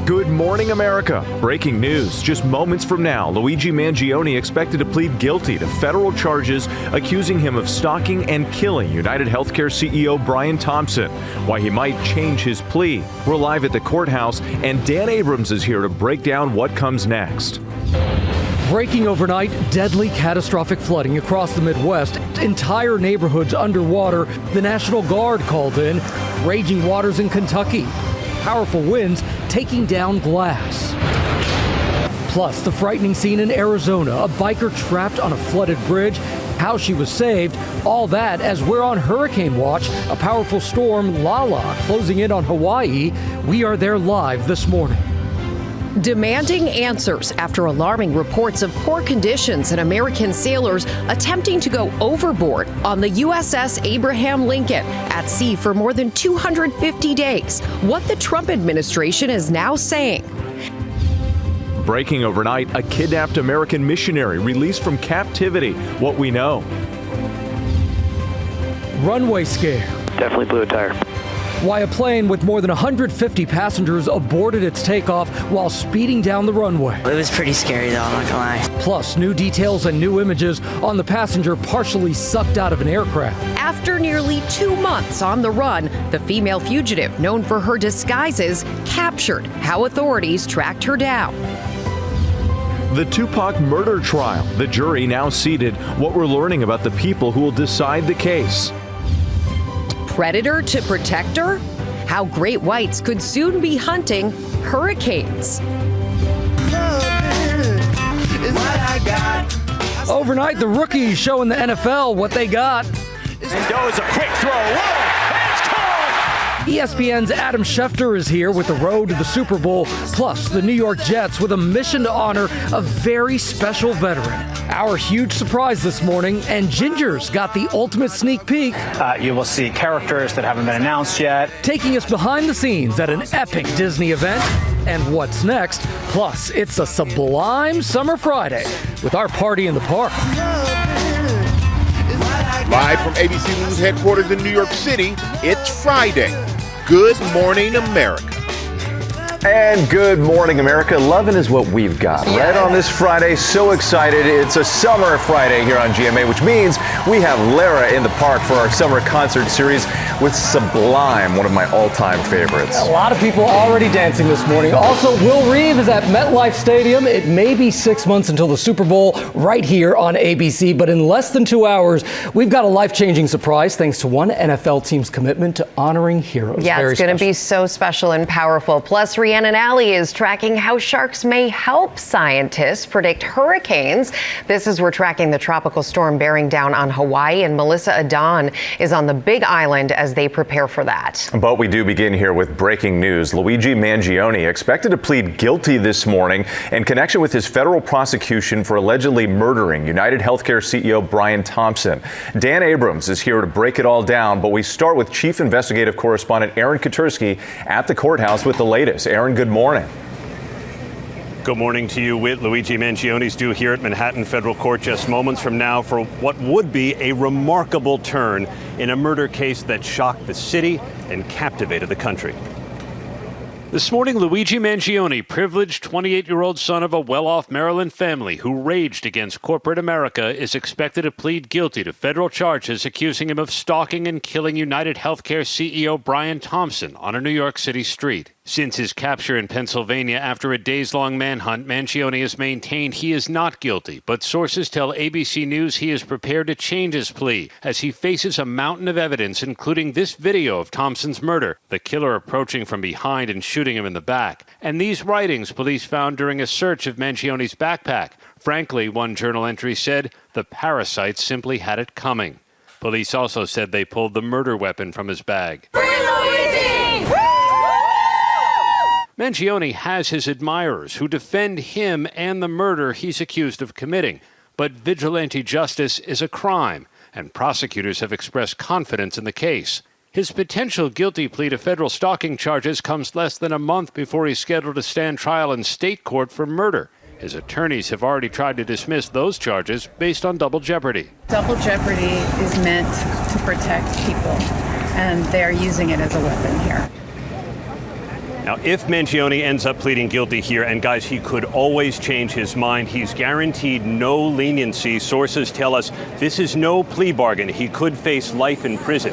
Good morning, America. Breaking news. Just moments from now, Luigi Mangione expected to plead guilty to federal charges accusing him of stalking and killing United Healthcare CEO Brian Thompson. Why he might change his plea. We're live at the courthouse, and Dan Abrams is here to break down what comes next. Breaking overnight, deadly catastrophic flooding across the Midwest. Entire neighborhoods underwater. The National Guard called in. Raging waters in Kentucky. Powerful winds taking down glass. Plus, the frightening scene in Arizona, a biker trapped on a flooded bridge, how she was saved, all that as we're on hurricane watch, a powerful storm, Lala, closing in on Hawaii. We are there live this morning. Demanding answers after alarming reports of poor conditions and American sailors attempting to go overboard on the USS Abraham Lincoln at sea for more than 250 days. What the Trump administration is now saying. Breaking overnight, a kidnapped American missionary released from captivity. What we know. Runway scare. Definitely blew a tire. Why a plane with more than 150 passengers aborted its takeoff while speeding down the runway. It was pretty scary though, I'm not gonna lie. Plus, new details and new images on the passenger partially sucked out of an aircraft. After nearly 2 months on the run, the female fugitive, known for her disguises, captured. How authorities tracked her down. The Tupac murder trial. The jury now seated. What we're learning about the people who will decide the case. Predator to protector? How great whites could soon be hunting hurricanes. Overnight, the rookies showing the NFL what they got. Mendoza, a quick throw. Whoa! It's caught! ESPN's Adam Schefter is here with the road to the Super Bowl, plus the New York Jets with a mission to honor a very special veteran. Our huge surprise this morning, and Ginger's got the ultimate sneak peek. You will see characters that haven't been announced yet. Taking us behind the scenes at an epic Disney event. And what's next? Plus, it's a Sublime Summer Friday with our party in the park. Live from ABC News headquarters in New York City, it's Friday. Good morning, America. And good morning, America. Loving is what we've got. Right on this Friday, so excited. It's a summer Friday here on GMA, which means we have Lara in the park for our summer concert series with Sublime, one of my all-time favorites. A lot of people already dancing this morning. Also, Will Reeve is at MetLife Stadium. It may be 6 months until the Super Bowl right here on ABC, but in less than 2 hours, we've got a life-changing surprise thanks to one NFL team's commitment to honoring heroes. Yeah, it's going to be so special and powerful. Plus, Rhiannon Alley is tracking how sharks may help scientists predict hurricanes. This is we're tracking the tropical storm bearing down on Hawaii, and Melissa Adon is on the Big Island as they prepare for that. But we do begin here with breaking news. Luigi Mangione expected to plead guilty this morning in connection with his federal prosecution for allegedly murdering United Healthcare CEO Brian Thompson. Dan Abrams is here to break it all down, but we start with Chief Investigative Correspondent Aaron Katersky at the courthouse with the latest. Aaron, good morning. Good morning to you, Whit. Luigi Mangione's due here at Manhattan Federal Court just moments from now for what would be a remarkable turn in a murder case that shocked the city and captivated the country. This morning, Luigi Mangione, privileged 28-year-old son of a well-off Maryland family who raged against corporate America, is expected to plead guilty to federal charges accusing him of stalking and killing United Healthcare CEO Brian Thompson on a New York City street. Since his capture in Pennsylvania after a days-long manhunt, Mangione has maintained he is not guilty, but sources tell ABC News he is prepared to change his plea as he faces a mountain of evidence, including this video of Thompson's murder, the killer approaching from behind and shooting him in the back, and these writings police found during a search of Mangione's backpack. Frankly, one journal entry said, the parasites simply had it coming. Police also said they pulled the murder weapon from his bag. Mangione has his admirers who defend him and the murder he's accused of committing. But vigilante justice is a crime, and prosecutors have expressed confidence in the case. His potential guilty plea to federal stalking charges comes less than a month before he's scheduled to stand trial in state court for murder. His attorneys have already tried to dismiss those charges based on double jeopardy. Double jeopardy is meant to protect people, and they're using it as a weapon here. Now, if Mangione ends up pleading guilty here, and guys, he could always change his mind. He's guaranteed no leniency. Sources tell us this is no plea bargain. He could face life in prison.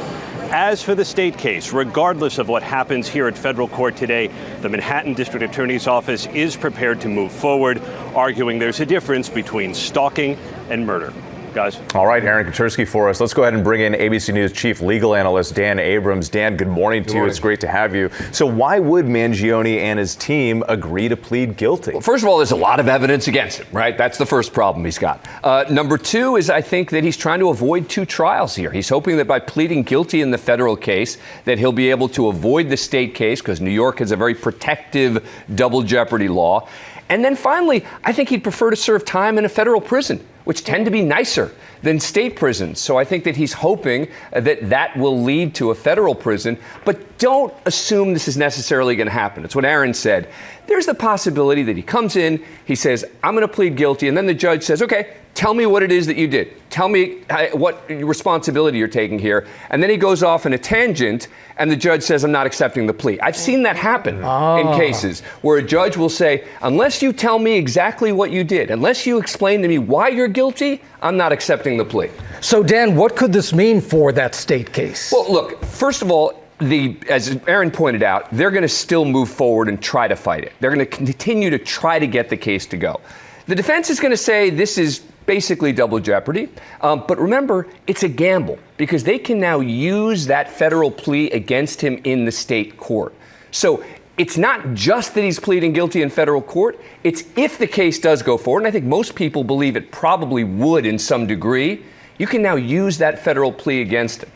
As for the state case, regardless of what happens here at federal court today, the Manhattan District Attorney's Office is prepared to move forward, arguing there's a difference between stalking and murder. Guys. All right, Aaron Katersky for us. Let's go ahead and bring in ABC News Chief Legal Analyst Dan Abrams. Dan, good morning to you. It's great to have you. So why would Mangione and his team agree to plead guilty? Well, first of all, there's a lot of evidence against him, right? That's the first problem he's got. Number two is I think that he's trying to avoid two trials here. He's hoping that by pleading guilty in the federal case that he'll be able to avoid the state case because New York has a very protective double jeopardy law. And then finally, I think he'd prefer to serve time in a federal prison, which tend to be nicer than state prisons. So I think that he's hoping that that will lead to a federal prison. But don't assume this is necessarily going to happen. It's what Aaron said. There's the possibility that he comes in, he says, I'm going to plead guilty. And then the judge says, OK, tell me what it is that you did. Tell me what responsibility you're taking here. And then he goes off in a tangent and the judge says, I'm not accepting the plea. I've seen that happen in cases where a judge will say, unless you tell me exactly what you did, unless you explain to me why you're guilty, I'm not accepting the plea. So, Dan, what could this mean for that state case? Well, look, first of all, as Aaron pointed out, they're going to still move forward and try to fight it. They're going to continue to try to get the case to go. The defense is going to say this is basically double jeopardy. But remember, it's a gamble because they can now use that federal plea against him in the state court. So it's not just that he's pleading guilty in federal court. It's if the case does go forward, and I think most people believe it probably would in some degree, you can now use that federal plea against him.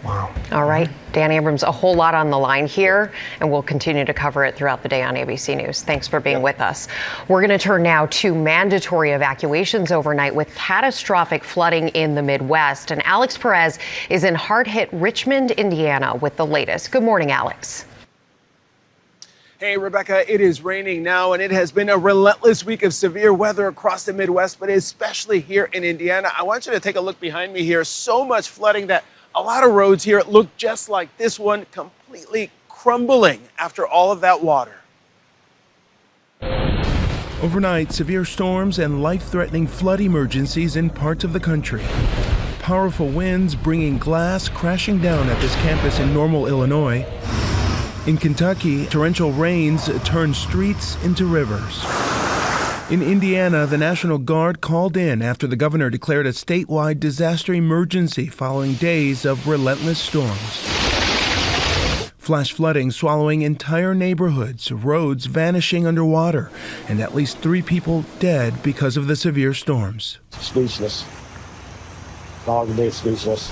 Wow. All right. Dan Abrams, a whole lot on the line here, and we'll continue to cover it throughout the day on ABC News. Thanks for being with us. We're going to turn now to mandatory evacuations overnight with catastrophic flooding in the Midwest. And Alex Perez is in hard-hit Richmond, Indiana, with the latest. Good morning, Alex. Hey, Rebecca, it is raining now, and it has been a relentless week of severe weather across the Midwest, but especially here in Indiana. I want you to take a look behind me here. So much flooding that a lot of roads here look just like this one, completely crumbling after all of that water. Overnight, severe storms and life-threatening flood emergencies in parts of the country. Powerful winds bringing glass crashing down at this campus in Normal, Illinois. In Kentucky, torrential rains turned streets into rivers. In Indiana, the National Guard called in after the governor declared a statewide disaster emergency following days of relentless storms. Flash flooding swallowing entire neighborhoods, roads vanishing underwater, and at least 3 people dead because of the severe storms. Speechless. Dog day speechless.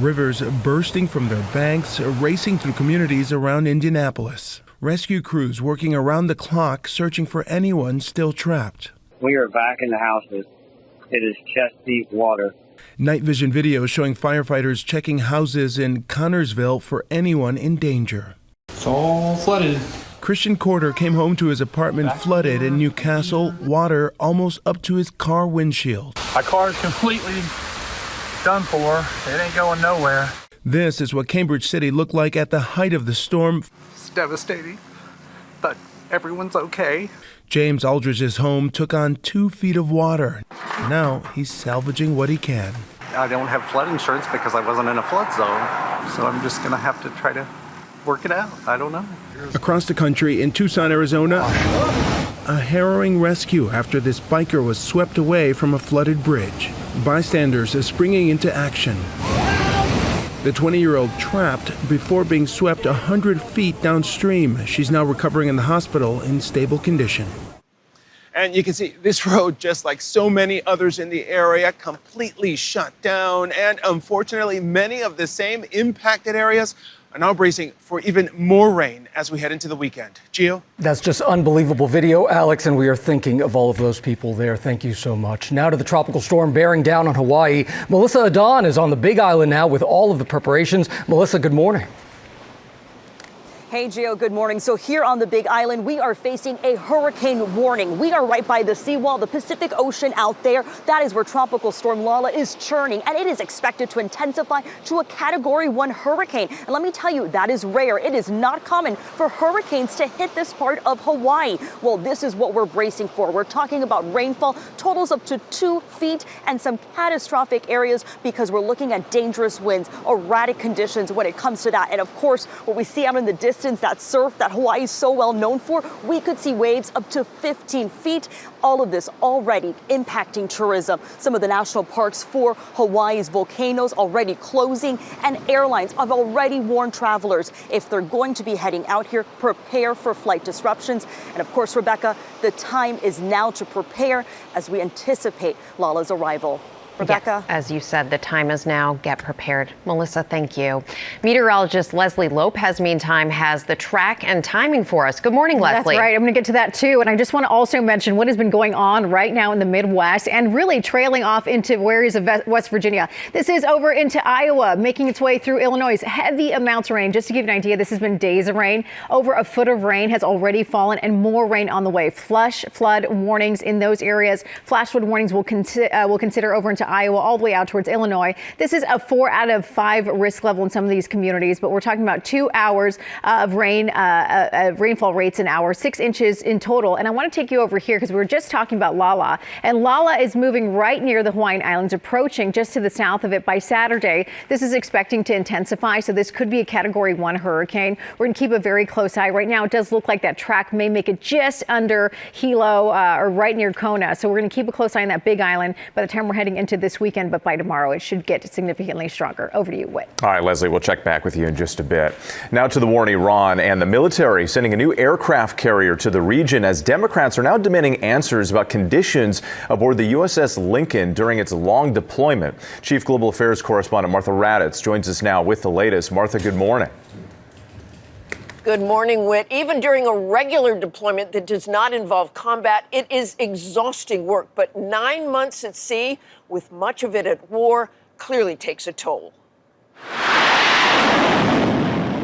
Rivers bursting from their banks, racing through communities around Indianapolis. Rescue crews working around the clock searching for anyone still trapped. We are back in the houses. It is chest-deep water. Night vision video showing firefighters checking houses in Connorsville for anyone in danger. It's all flooded. Christian Corder came home to his apartment flooded in Newcastle, water almost up to his car windshield. My car is completely done for. It ain't going nowhere. This is what Cambridge City looked like at the height of the storm. It's devastating, but everyone's okay. James Aldridge's home took on 2 feet of water. Now he's salvaging what he can. I don't have flood insurance because I wasn't in a flood zone, so I'm just going to have to try to work it out. I don't know. Across the country in Tucson, Arizona, a harrowing rescue after this biker was swept away from a flooded bridge. Bystanders are springing into action. The 20-year-old trapped before being swept 100 feet downstream. She's now recovering in the hospital in stable condition. And you can see this road, just like so many others in the area, completely shut down. And unfortunately, many of the same impacted areas are now bracing for even more rain as we head into the weekend. Gio? That's just unbelievable video, Alex, and we are thinking of all of those people there. Thank you so much. Now to the tropical storm bearing down on Hawaii. Melissa Adon is on the Big Island now with all of the preparations. Melissa, good morning. Hey, Gio, good morning. So here on the Big Island, we are facing a hurricane warning. We are right by the seawall, the Pacific Ocean out there. That is where Tropical Storm Lala is churning, and it is expected to intensify to a Category 1 hurricane. And let me tell you, that is rare. It is not common for hurricanes to hit this part of Hawaii. Well, this is what we're bracing for. We're talking about rainfall, totals up to 2 feet, and some catastrophic areas because we're looking at dangerous winds, erratic conditions when it comes to that. And of course, what we see out in the distance, that surf that Hawaii is so well known for, we could see waves up to 15 feet. All of this already impacting tourism. Some of the national parks for Hawaii's volcanoes already closing, and airlines have already warned travelers if they're going to be heading out here, prepare for flight disruptions. And of course, Rebecca, the time is now to prepare as we anticipate Lala's arrival. Rebecca? Yeah, as you said, the time is now. Get prepared. Melissa, thank you. Meteorologist Leslie Lopez, meantime, has the track and timing for us. Good morning, Leslie. That's right. I'm going to get to that, too. And I just want to also mention what has been going on right now in the Midwest and really trailing off into areas of West Virginia. This is over into Iowa, making its way through Illinois. Heavy amounts of rain. Just to give you an idea, this has been days of rain. Over a foot of rain has already fallen and more rain on the way. Flash flood warnings in those areas. Flash flood warnings will consider over into Iowa all the way out towards Illinois. This is a 4 out of 5 risk level in some of these communities, but we're talking about 2 hours of rain, rainfall rates an hour, 6 inches in total. And I want to take you over here because we were just talking about Lala, and Lala is moving right near the Hawaiian Islands, approaching just to the south of it by Saturday. This is expecting to intensify, so this could be a Category 1 hurricane. We're going to keep a very close eye. Right now, it does look like that track may make it just under Hilo or right near Kona. So we're going to keep a close eye on that Big Island by the time we're heading into this weekend, but by tomorrow it should get significantly stronger. Over to you, Whit. All right, Leslie, we'll check back with you in just a bit. Now to the war in Iran and the military sending a new aircraft carrier to the region as Democrats are now demanding answers about conditions aboard the USS Lincoln during its long deployment. Chief Global Affairs correspondent Martha Raddatz joins us now with the latest. Martha, good morning. Good morning, Whit. Even during a regular deployment that does not involve combat, it is exhausting work. But 9 months at sea, with much of it at war, clearly takes a toll.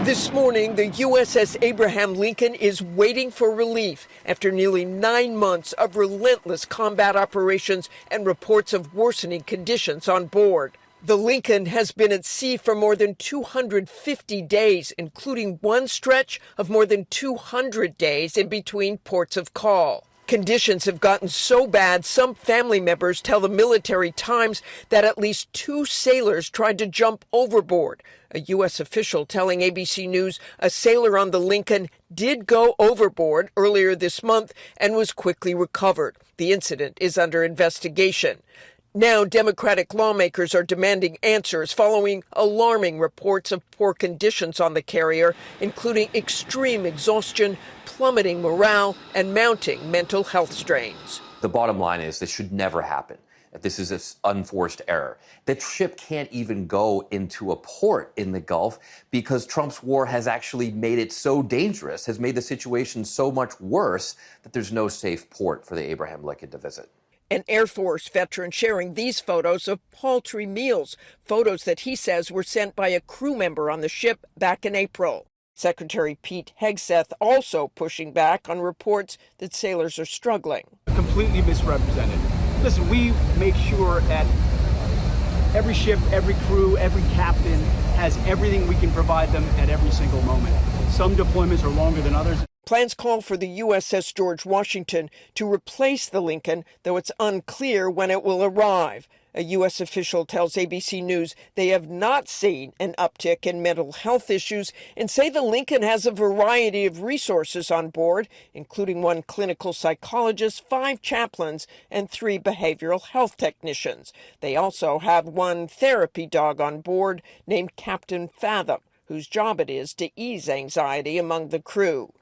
This morning, the USS Abraham Lincoln is waiting for relief after nearly 9 months of relentless combat operations and reports of worsening conditions on board. The Lincoln has been at sea for more than 250 days, including one stretch of more than 200 days in between ports of call. Conditions have gotten so bad, some family members tell the Military Times that at least 2 sailors tried to jump overboard. A U.S. official telling ABC News a sailor on the Lincoln did go overboard earlier this month and was quickly recovered. The incident is under investigation. Now, Democratic lawmakers are demanding answers following alarming reports of poor conditions on the carrier, including extreme exhaustion, plummeting morale, and mounting mental health strains. The bottom line is this should never happen. This is an unforced error. The ship can't even go into a port in the Gulf because Trump's war has actually made it so dangerous, has made the situation so much worse that there's no safe port for the Abraham Lincoln to visit. An Air Force veteran sharing these photos of paltry meals, photos that he says were sent by a crew member on the ship back in April. Secretary Pete Hegseth also pushing back on reports that sailors are struggling. Completely misrepresented. Listen, we make sure that every ship, every crew, every captain has everything we can provide them at every single moment. Some deployments are longer than others. Plans call for the USS George Washington to replace the Lincoln, though it's unclear when it will arrive. A U.S. official tells ABC News they have not seen an uptick in mental health issues and say the Lincoln has a variety of resources on board, including 1 clinical psychologist, 5 chaplains, and 3 behavioral health technicians. They also have 1 therapy dog on board named Captain Fathom, whose job it is to ease anxiety among the crew.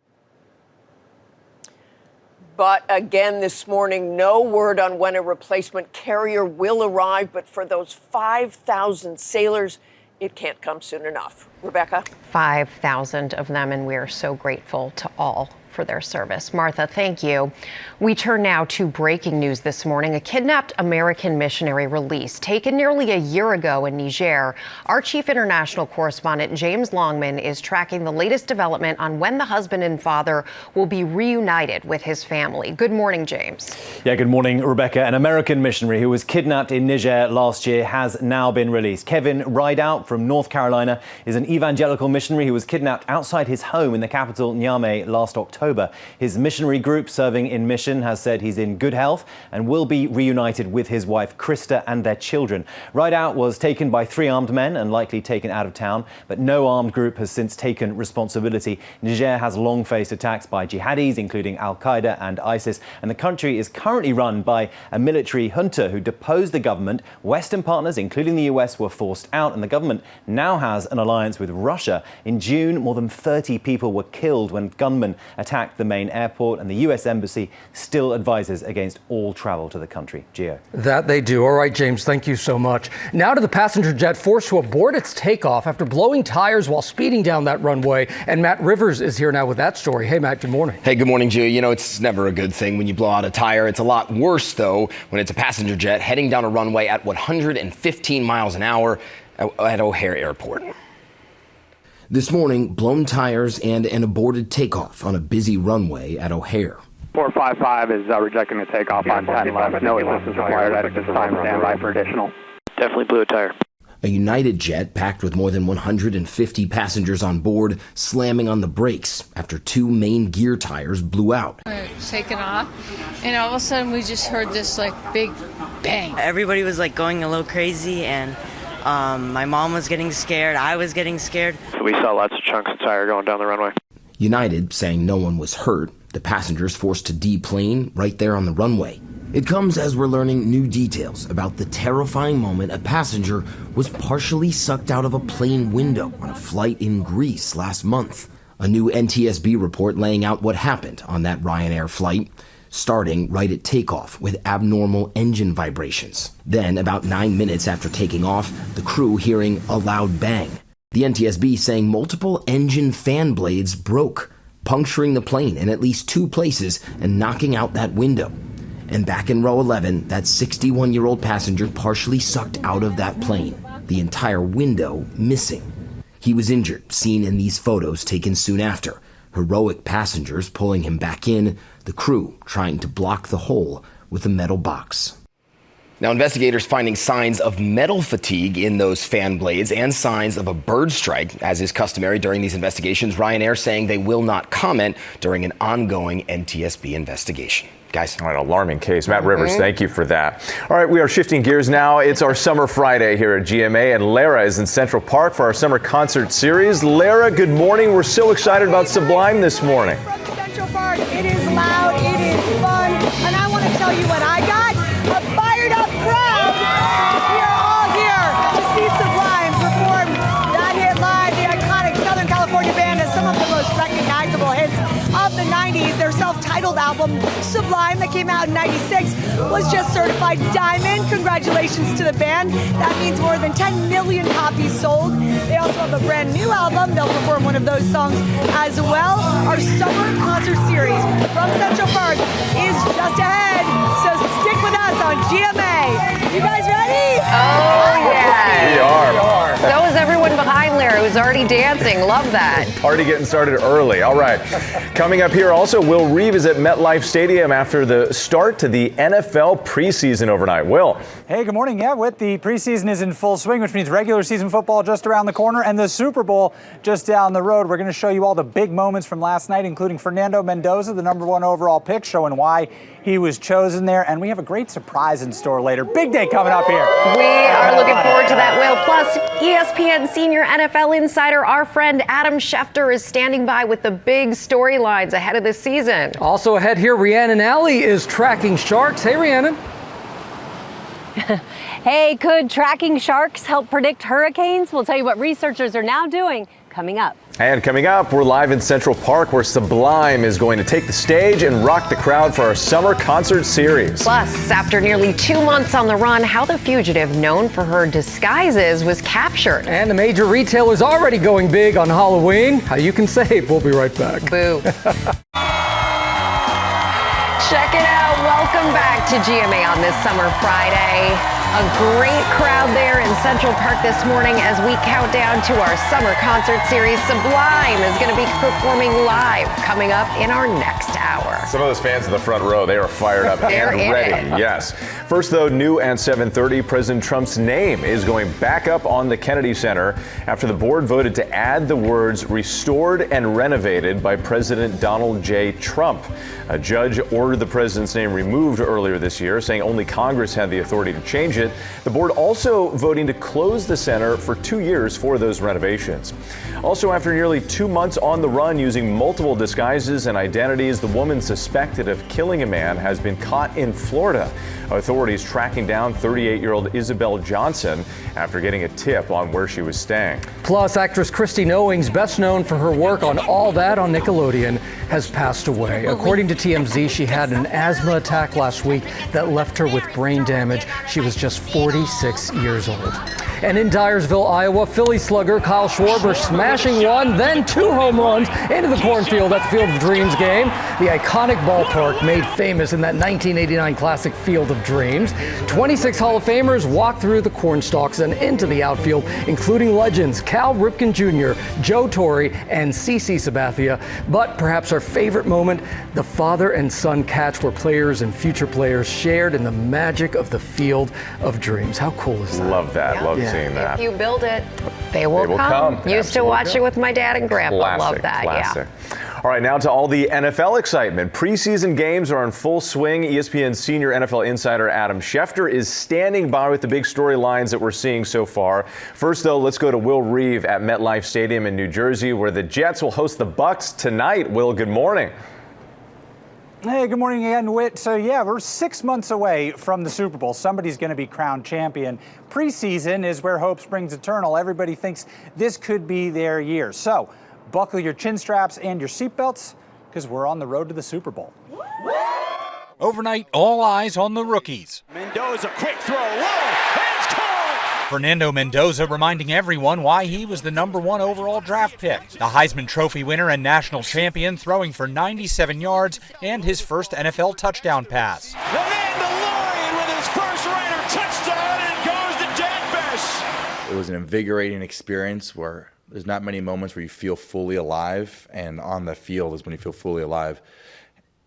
But again this morning, no word on when a replacement carrier will arrive. But for those 5,000 sailors, it can't come soon enough. Rebecca? 5,000 of them, and we are so grateful to all for their service. Martha, thank you. We turn now to breaking news this morning. A kidnapped American missionary released, taken nearly a year ago in Niger. Our chief international correspondent, James Longman, is tracking the latest development on when the husband and father will be reunited with his family. Good morning, James. Yeah, good morning, Rebecca. An American missionary who was kidnapped in Niger last year has now been released. Kevin Rideout from North Carolina is an evangelical missionary who was kidnapped outside his home in the capital, Niamey, last October. His missionary group serving in mission has said he's in good health and will be reunited with his wife, Krista, and their children. Rideout was taken by 3 armed men and likely taken out of town, but no armed group has since taken responsibility. Niger has long faced attacks by jihadis, including Al-Qaeda and ISIS, and the country is currently run by a military junta who deposed the government. Western partners, including the US, were forced out, and the government now has an alliance with Russia. In June, more than 30 people were killed when gunmen attacked the main airport, and the US Embassy still advises against all travel to the country. Gio. That they do. All right, James, thank you so much. Now to the passenger jet forced to abort its takeoff after blowing tires while speeding down that runway. And Matt Rivers is here now with that story. Hey, Matt, good morning. Hey, good morning, Gio. You know, it's never a good thing when you blow out a tire. It's a lot worse, though, when it's a passenger jet heading down a runway at 115 miles an hour at O'Hare Airport. This morning, blown tires and an aborted takeoff on a busy runway at O'Hare. 455 is rejecting the takeoff on 10 left. No assistance required at this time. Stand by for additional. Definitely blew a tire. A United jet packed with more than 150 passengers on board slamming on the brakes after 2 main gear tires blew out. Taking off, and all of a sudden we just heard this big bang. Everybody was going a little crazy, and my mom was getting scared. I was getting scared. So we saw lots of chunks of tire going down the runway. United saying no one was hurt. The passengers forced to deplane right there on the runway. It comes as we're learning new details about the terrifying moment a passenger was partially sucked out of a plane window on a flight in Greece last month. A new NTSB report laying out what happened on that Ryanair flight, starting right at takeoff with abnormal engine vibrations. Then, about 9 minutes after taking off, the crew hearing a loud bang. The NTSB saying multiple engine fan blades broke, puncturing the plane in at least 2 places and knocking out that window. And back in row 11, that 61-year-old passenger partially sucked out of that plane, the entire window missing. He was injured, seen in these photos taken soon after. Heroic passengers pulling him back in, the crew trying to block the hole with a metal box. Now, investigators finding signs of metal fatigue in those fan blades and signs of a bird strike, as is customary during these investigations. Ryanair saying they will not comment during an ongoing NTSB investigation. Guys. All right, alarming case. Matt Rivers, thank you for that. All right, we are shifting gears now. It's our Summer Friday here at GMA, and Lara is in Central Park for our Summer Concert Series. Lara, good morning. We're so excited about Sublime this morning. From Central Park, it is loud, it is fun, and I want to tell you what I got. A fired up crowd. We are all here to see Sublime perform that hit live. The iconic Southern California band has some of the most recognizable hits of the 90s. Their self-titled album, Sublime, that came out in 96, was just certified diamond. Congratulations to the band. That means more than 10 million copies sold. They also have a brand new album. They'll perform one of those songs as well. Our Summer Concert Series from Central Park is just ahead, so stick with us on GMA. You guys ready? Oh, yeah. We are. So is everyone behind Lara, who's already dancing. Love that. Party getting started early. All right. Coming up here also, Will Reeve is at MetLife Stadium after the start to the NFL preseason overnight. Will. Hey, good morning. Yeah, the preseason is in full swing, which means regular season football just around the corner and the Super Bowl just down the road. We're going to show you all the big moments from last night, including Fernando Mendoza, the #1 overall pick, showing why he was chosen there. And we have a great surprise in store later. Big day coming up here. We are looking forward to that, Will. Plus, ESPN senior NFL insider, our friend Adam Schefter, is standing by with the big storylines ahead of this season. Also ahead here, Rhiannon Alley is tracking sharks. Hey, Rhiannon. Hey, could tracking sharks help predict hurricanes? We'll tell you what researchers are now doing coming up. And coming up, we're live in Central Park where Sublime is going to take the stage and rock the crowd for our Summer Concert Series. Plus, after nearly 2 months on the run, how the fugitive known for her disguises was captured. And the major retailer's already going big on Halloween. How you can save. We'll be right back. Boo. Check it out. Welcome back to GMA on this summer Friday. A great crowd there in Central Park this morning as we count down to our summer concert series. Sublime is going to be performing live coming up in our next hour. Some of those fans in the front row, they are fired up They're and ready. in it. Yes. First, though, new at 7:30, President Trump's name is going back up on the Kennedy Center after the board voted to add the words restored and renovated by President Donald J. Trump. A judge ordered the president's name removed earlier this year, saying only Congress had the authority to change it. The board also voting to close the center for 2 years for those renovations. Also, after nearly 2 months on the run using multiple disguises and identities, the woman suspected of killing a man has been caught in Florida. Authorities tracking down 38-year-old Isabel Johnson after getting a tip on where she was staying. Plus, actress Christy Knowings, best known for her work on All That on Nickelodeon, has passed away. According to TMZ, she had an asthma attack last week that left her with brain damage. She was just 46 years old. And in Dyersville, Iowa, Philly slugger Kyle Schwarber smashing one, then 2 home runs into the cornfield at the Field of Dreams game. The iconic ballpark made famous in that 1989 classic Field of Dreams. 26 Hall of Famers walked through the cornstalks and into the outfield, including legends Cal Ripken Jr., Joe Torre, and CeCe Sabathia. But perhaps our favorite moment, the father and son catch where players and future players shared in the magic of the Field of Dreams. How cool is that? Love that. Love seeing that. If you build it, they will come. Used to watch it with my dad and grandpa. Love that. Classic. All right, now to all the NFL excitement. Preseason games are in full swing. ESPN senior NFL insider Adam Schefter is standing by with the big storylines that we're seeing so far. First, though, let's go to Will Reeve at MetLife Stadium in New Jersey, where the Jets will host the Bucs tonight. Will, good morning. Hey, good morning again, Whit. So, yeah, we're 6 months away from the Super Bowl. Somebody's going to be crowned champion. Preseason is where hope springs eternal. Everybody thinks this could be their year. So, buckle your chin straps and your seatbelts because we're on the road to the Super Bowl. Overnight, all eyes on the rookies. Mendoza, quick throw, low, and it's caught! Fernando Mendoza reminding everyone why he was the #1 overall draft pick. The Heisman Trophy winner and national champion throwing for 97 yards and his first NFL touchdown pass. The Mandalorian with his first Raider touchdown and goes to Jack Bess. It was an invigorating experience where there's not many moments where you feel fully alive, and on the field is when you feel fully alive,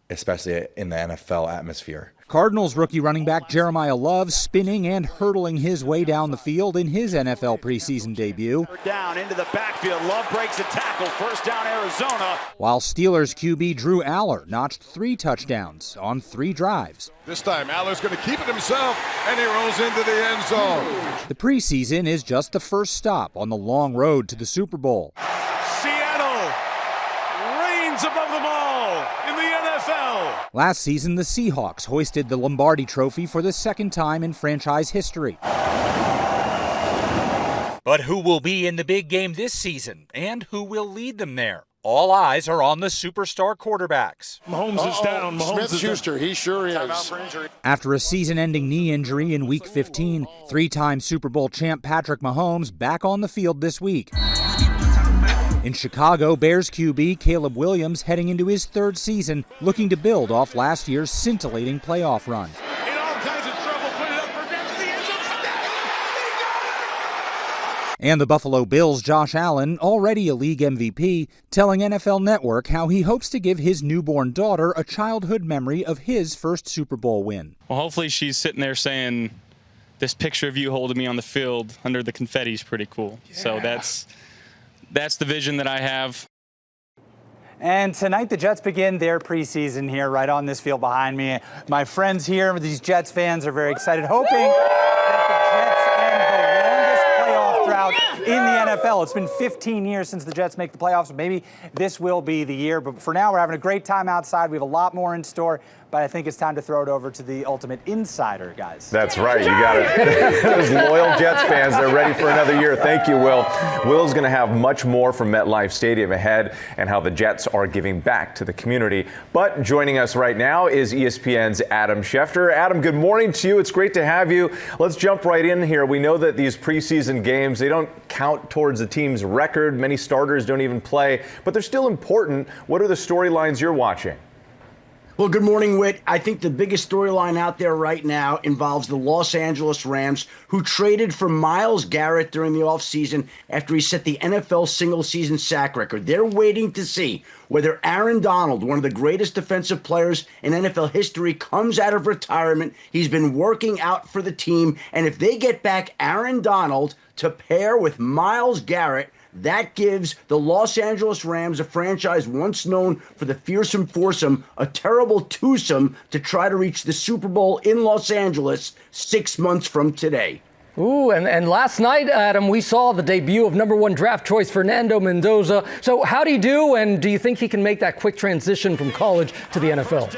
especially in the NFL atmosphere. Cardinals rookie running back Jeremiah Love spinning and hurdling his way down the field in his NFL preseason debut. Down into the backfield, Love breaks a tackle, first down Arizona. While Steelers QB Drew Aller notched 3 touchdowns on 3 drives. This time Aller's going to keep it himself, and he rolls into the end zone. The preseason is just the first stop on the long road to the Super Bowl. Seattle reigns above them all in the NFL. Last season, the Seahawks hoisted the Lombardi Trophy for the 2nd time in franchise history. But who will be in the big game this season, and who will lead them there? All eyes are on the superstar quarterbacks. Mahomes is down. Smith-Schuster, he sure is. After a season-ending knee injury in Week 15, 3-time Super Bowl champ Patrick Mahomes back on the field this week. In Chicago, Bears QB Caleb Williams heading into his 3rd season, looking to build off last year's scintillating playoff run. In all kinds of trouble, put it up for grabs to the end zone. And the Buffalo Bills' Josh Allen, already a league MVP, telling NFL Network how he hopes to give his newborn daughter a childhood memory of his first Super Bowl win. Well, hopefully she's sitting there saying, this picture of you holding me on the field under the confetti is pretty cool. Yeah. So that's the vision that I have. And tonight the Jets begin their preseason here right on this field behind me. My friends here, these Jets fans, are very excited, hoping that the Jets end the longest playoff drought in the NFL. It's been 15 years since the Jets make the playoffs. Maybe this will be the year. But for now, we're having a great time outside. We have a lot more in store. But I think it's time to throw it over to the ultimate insider, guys. That's right. You got it. Those loyal Jets fans, they're ready for another year. Thank you, Will. Will's going to have much more from MetLife Stadium ahead and how the Jets are giving back to the community. But joining us right now is ESPN's Adam Schefter. Adam, good morning to you. It's great to have you. Let's jump right in here. We know that these preseason games, they don't count towards the team's record. Many starters don't even play, but they're still important. What are the storylines you're watching? Well, good morning, Whit. I think the biggest storyline out there right now involves the Los Angeles Rams, who traded for Myles Garrett during the offseason after he set the NFL single-season sack record. They're waiting to see whether Aaron Donald, one of the greatest defensive players in NFL history, comes out of retirement. He's been working out for the team, and if they get back Aaron Donald to pair with Myles Garrett, that gives the Los Angeles Rams, a franchise once known for the fearsome foursome, a terrible twosome to try to reach the Super Bowl in Los Angeles 6 months from today. Ooh, and last night, Adam, we saw the debut of #1 draft choice Fernando Mendoza. So how do you do, and do you think he can make that quick transition from college to the NFL?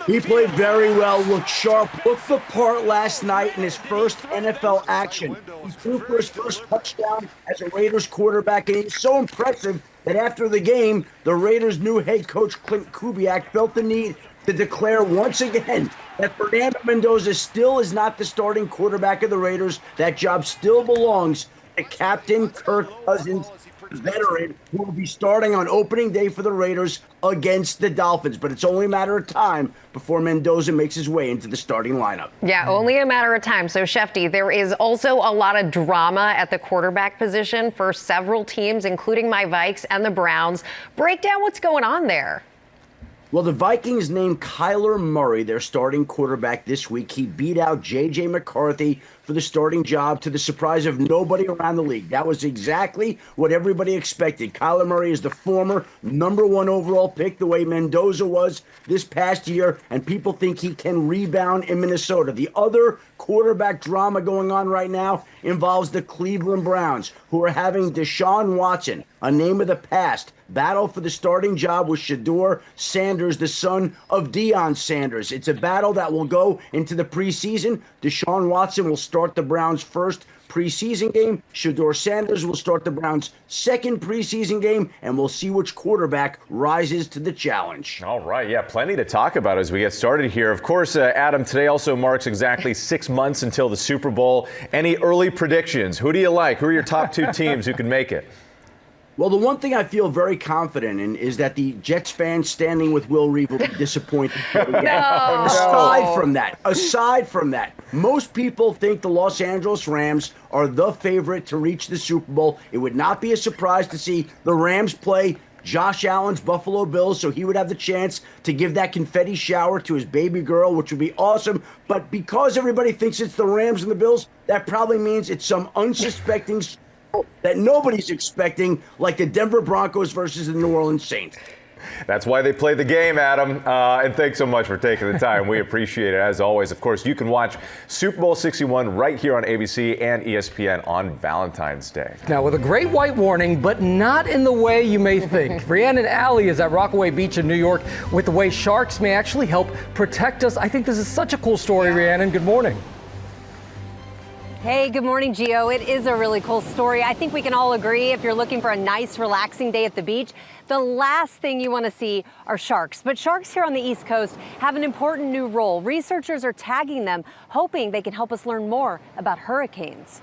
He played very well, looked sharp, looked the part last night in his first NFL action. He threw for his first touchdown as a Raiders quarterback, and he was so impressive that after the game, the Raiders' new head coach, Clint Kubiak, felt the need to declare once again that Fernando Mendoza still is not the starting quarterback of the Raiders. That job still belongs to Captain Kirk Cousins, veteran, who will be starting on opening day for the Raiders against the Dolphins. But it's only a matter of time before Mendoza makes his way into the starting lineup. Yeah, only a matter of time. So, Shefty, there is also a lot of drama at the quarterback position for several teams, including my Vikes and the Browns. Break down what's going on there. Well, the Vikings named Kyler Murray their starting quarterback this week. He beat out J.J. McCarthy for the starting job to the surprise of nobody around the league. That was exactly what everybody expected. Kyler Murray is the former #1 overall pick, the way Mendoza was this past year, and people think he can rebound in Minnesota. The other quarterback drama going on right now involves the Cleveland Browns, who are having Deshaun Watson, a name of the past, battle for the starting job with Shedeur Sanders, the son of Deion Sanders. It's a battle that will go into the preseason. Deshaun Watson will start the Browns' first preseason game. Shedeur Sanders will start the Browns' second preseason game, and we'll see which quarterback rises to the challenge. All right, yeah, plenty to talk about as we get started here. Of course, Adam, today also marks exactly 6 months until the Super Bowl. Any early predictions? Who do you like? Who are your top two teams who can make it? Well, the one thing I feel very confident in is that the Jets fans standing with Will Reeve will be disappointed. Aside from that, most people think the Los Angeles Rams are the favorite to reach the Super Bowl. It would not be a surprise to see the Rams play Josh Allen's Buffalo Bills, so he would have the chance to give that confetti shower to his baby girl, which would be awesome. But because everybody thinks it's the Rams and the Bills, that probably means it's some unsuspecting that nobody's expecting, like the Denver Broncos versus the New Orleans Saints. That's why they play the game, Adam. And thanks so much for taking the time. We appreciate it, as always. Of course, you can watch Super Bowl 61 right here on ABC and ESPN on Valentine's Day. Now, with a great white warning, but not in the way you may think. Rhiannon Alley is at Rockaway Beach in New York with the way sharks may actually help protect us. I think this is such a cool story, Rhiannon. Good morning. Hey, good morning, Gio. It is a really cool story. I think we can all agree if you're looking for a nice, relaxing day at the beach, the last thing you want to see are sharks. But sharks here on the East Coast have an important new role. Researchers are tagging them, hoping they can help us learn more about hurricanes.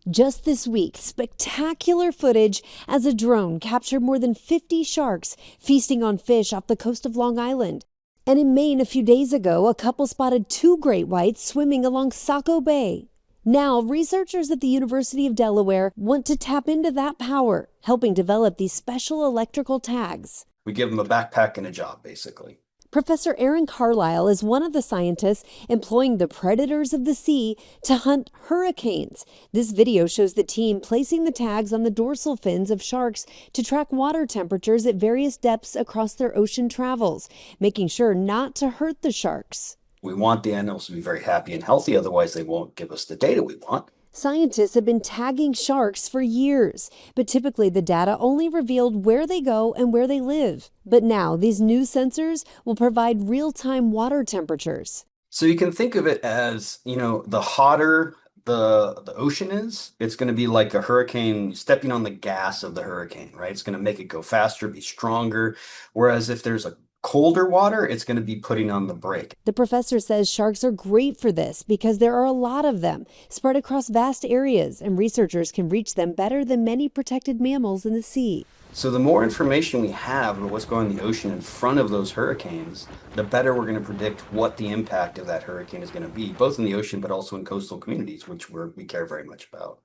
Just this week, spectacular footage as a drone captured more than 50 sharks feasting on fish off the coast of Long Island. And in Maine a few days ago, a couple spotted 2 great whites swimming along Saco Bay. Now, researchers at the University of Delaware want to tap into that power, helping develop these special electrical tags. We give them a backpack and a job, basically. Professor Aaron Carlisle is one of the scientists employing the predators of the sea to hunt hurricanes. This video shows the team placing the tags on the dorsal fins of sharks to track water temperatures at various depths across their ocean travels, making sure not to hurt the sharks. We want the animals to be very happy and healthy, otherwise they won't give us the data we want. Scientists have been tagging sharks for years, but typically the data only revealed where they go and where they live. But now these new sensors will provide real-time water temperatures. So you can think of it as, the hotter the ocean is, it's going to be like a hurricane stepping on the gas of the hurricane, right? It's going to make it go faster, be stronger. Whereas if there's a colder water, it's going to be putting on the brake. The professor says sharks are great for this because there are a lot of them spread across vast areas, and researchers can reach them better than many protected mammals in the sea. So the more information we have about what's going on in the ocean in front of those hurricanes, the better we're going to predict what the impact of that hurricane is going to be, both in the ocean but also in coastal communities, which we care very much about.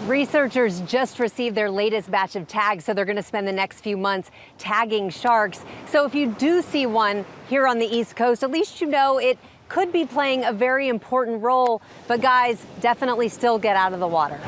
Researchers just received their latest batch of tags, so they're going to spend the next few months tagging sharks. So if you do see one here on the East Coast, at least you know it could be playing a very important role. But guys, definitely still get out of the water.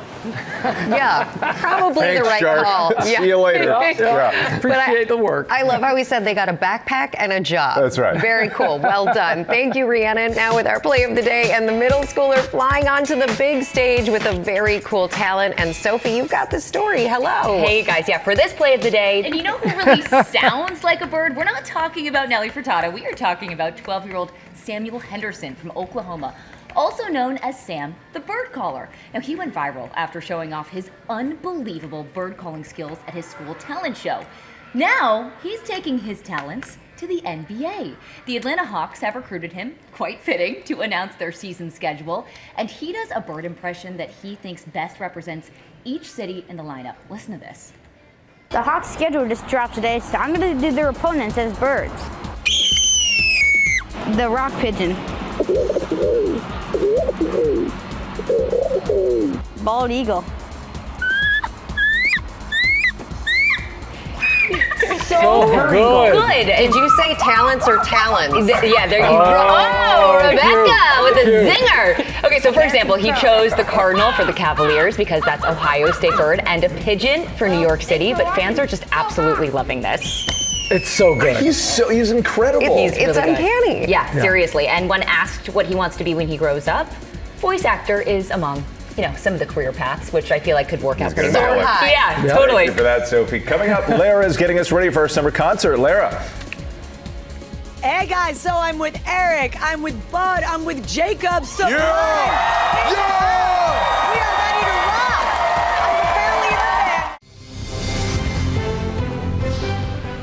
Yeah, probably Thanks, the right shark. call. See you later. Yeah. Appreciate the work. I love how he said they got a backpack and a job. That's right. Very cool. Well done. Thank you, Rhiannon. Now with our play of the day and the middle schooler flying onto the big stage with a very cool talent. And Sophie, you've got the story. Hello. Hey guys, yeah, for this play of the day. And you know who really sounds like a bird? We're not talking about Nelly Furtado. We are talking about 12-year-old Samuel Henderson from Oklahoma, also known as Sam the Bird Caller. Now, he went viral after showing off his unbelievable bird calling skills at his school talent show. Now, he's taking his talents to the NBA. The Atlanta Hawks have recruited him, quite fitting, to announce their season schedule, and he does a bird impression that he thinks best represents each city in the lineup. Listen to this. The Hawks schedule just dropped today, so I'm going to do their opponents as birds. The rock pigeon. Bald eagle. So good. Did you say talents or talents? Yeah, there you go. Oh, Rebecca with a zinger. Okay, so for example, he chose the cardinal for the Cavaliers because that's Ohio State bird, and a pigeon for New York City, but fans are just absolutely loving this. It's so good. He's incredible. It's really uncanny. Yeah, seriously. And when asked what he wants to be when he grows up, voice actor is among, some of the career paths, which I feel like could work out pretty well. Yeah, totally. Thank you for that, Sophie. Coming up, Lara is getting us ready for our summer concert. Lara. Hey guys, so I'm with Eric, I'm with Bud, I'm with Jacob. Sublime. We are ready to rock. I'm apparently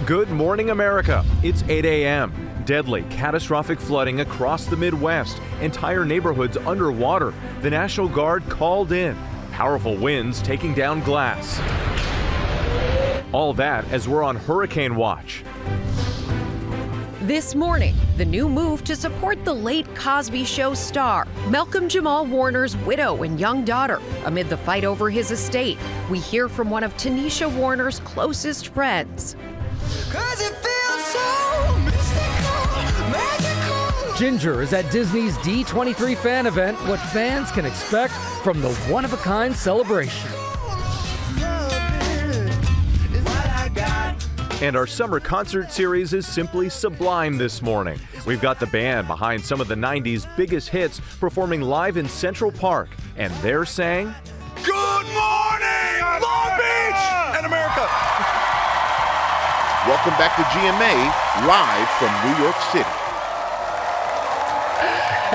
Good morning, America. It's 8 a.m. Deadly, catastrophic flooding across the Midwest. Entire neighborhoods underwater. The National Guard called in. Powerful winds taking down glass. All that as we're on hurricane watch. This morning, the new move to support the late Cosby Show star, Malcolm-Jamal Warner's widow and young daughter, amid the fight over his estate. We hear from one of Tanisha Warner's closest friends. Ginger is at Disney's D23 fan event, what fans can expect from the one-of-a-kind celebration. And our summer concert series is simply sublime this morning. We've got the band behind some of the 90s biggest hits performing live in Central Park, and they're saying, Good morning, Long Beach and America. Welcome back to GMA, live from New York City.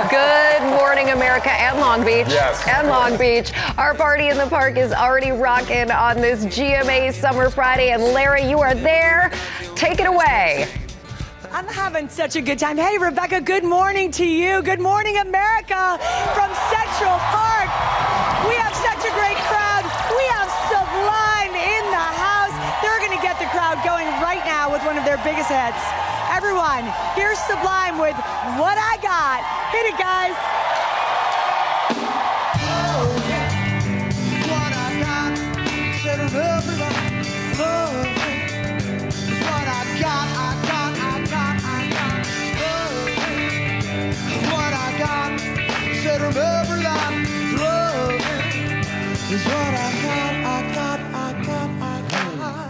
Good morning, America and Long Beach. Yes. And Long Beach. Our party in the park is already rocking on this GMA Summer Friday. And Larry, you are there. Take it away. I'm having such a good time. Hey, Rebecca, good morning to you. Good morning, America, from Central Park. We have such a great crowd. We have Sublime in the house. They're going to get the crowd going right now with one of their biggest hits. Everyone, here's Sublime with What I Got. Hit it, guys.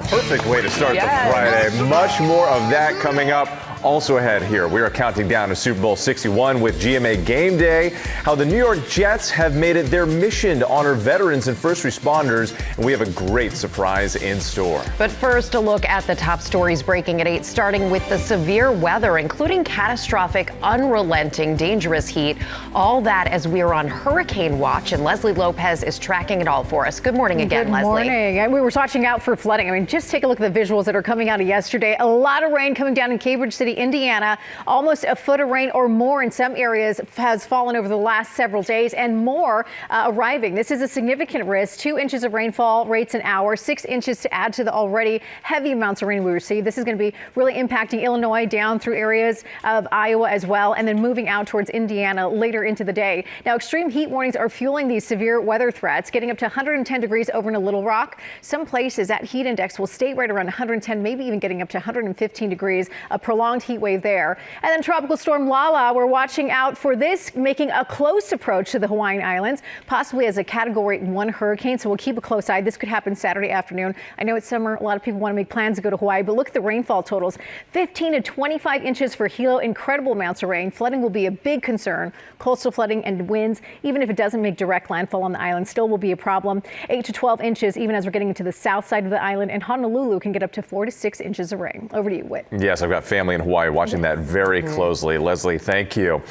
Perfect way to start the Friday. Much more of that coming up Also ahead here, we are counting down to Super Bowl 61 with GMA Game Day, how the New York Jets have made it their mission to honor veterans and first responders, and we have a great surprise in store. But first, a look at the top stories breaking at 8, starting with the severe weather, including catastrophic, unrelenting, dangerous heat. All that as we are on hurricane watch, and Leslie Lopez is tracking it all for us. Good morning again, Leslie. Good morning. We were watching out for flooding. I mean, just take a look at the visuals that are coming out of yesterday. A lot of rain coming down in Cambridge City, Indiana. Almost a foot of rain or more in some areas has fallen over the last several days, and more arriving. This is a significant risk. 2 inches of rainfall rates an hour, 6 inches to add to the already heavy amounts of rain we receive. This is going to be really impacting Illinois down through areas of Iowa as well, and then moving out towards Indiana later into the day. Now, extreme heat warnings are fueling these severe weather threats, getting up to 110 degrees over in Little Rock. Some places that heat index will stay right around 110, maybe even getting up to 115 degrees, a prolonged heat wave there. And then Tropical Storm Lala, we're watching out for this making a close approach to the Hawaiian Islands, possibly as a Category 1 hurricane, so we'll keep a close eye. This could happen Saturday afternoon. I know it's summer. A lot of people want to make plans to go to Hawaii, but look at the rainfall totals. 15 to 25 inches for Hilo, incredible amounts of rain. Flooding will be a big concern. Coastal flooding and winds, even if it doesn't make direct landfall on the island, still will be a problem. 8 to 12 inches, even as we're getting into the south side of the island, and Honolulu can get up to 4 to 6 inches of rain. Over to you, Whit. Yes, I've got family in Hawaii watching that very closely. Leslie, thank you.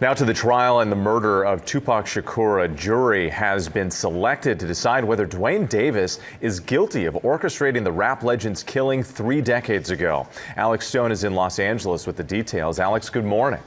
Now to the trial and the murder of Tupac Shakur. A jury has been selected to decide whether Dwayne Davis is guilty of orchestrating the rap legend's killing 3 decades ago. Alex Stone is in Los Angeles with the details. Alex, good morning.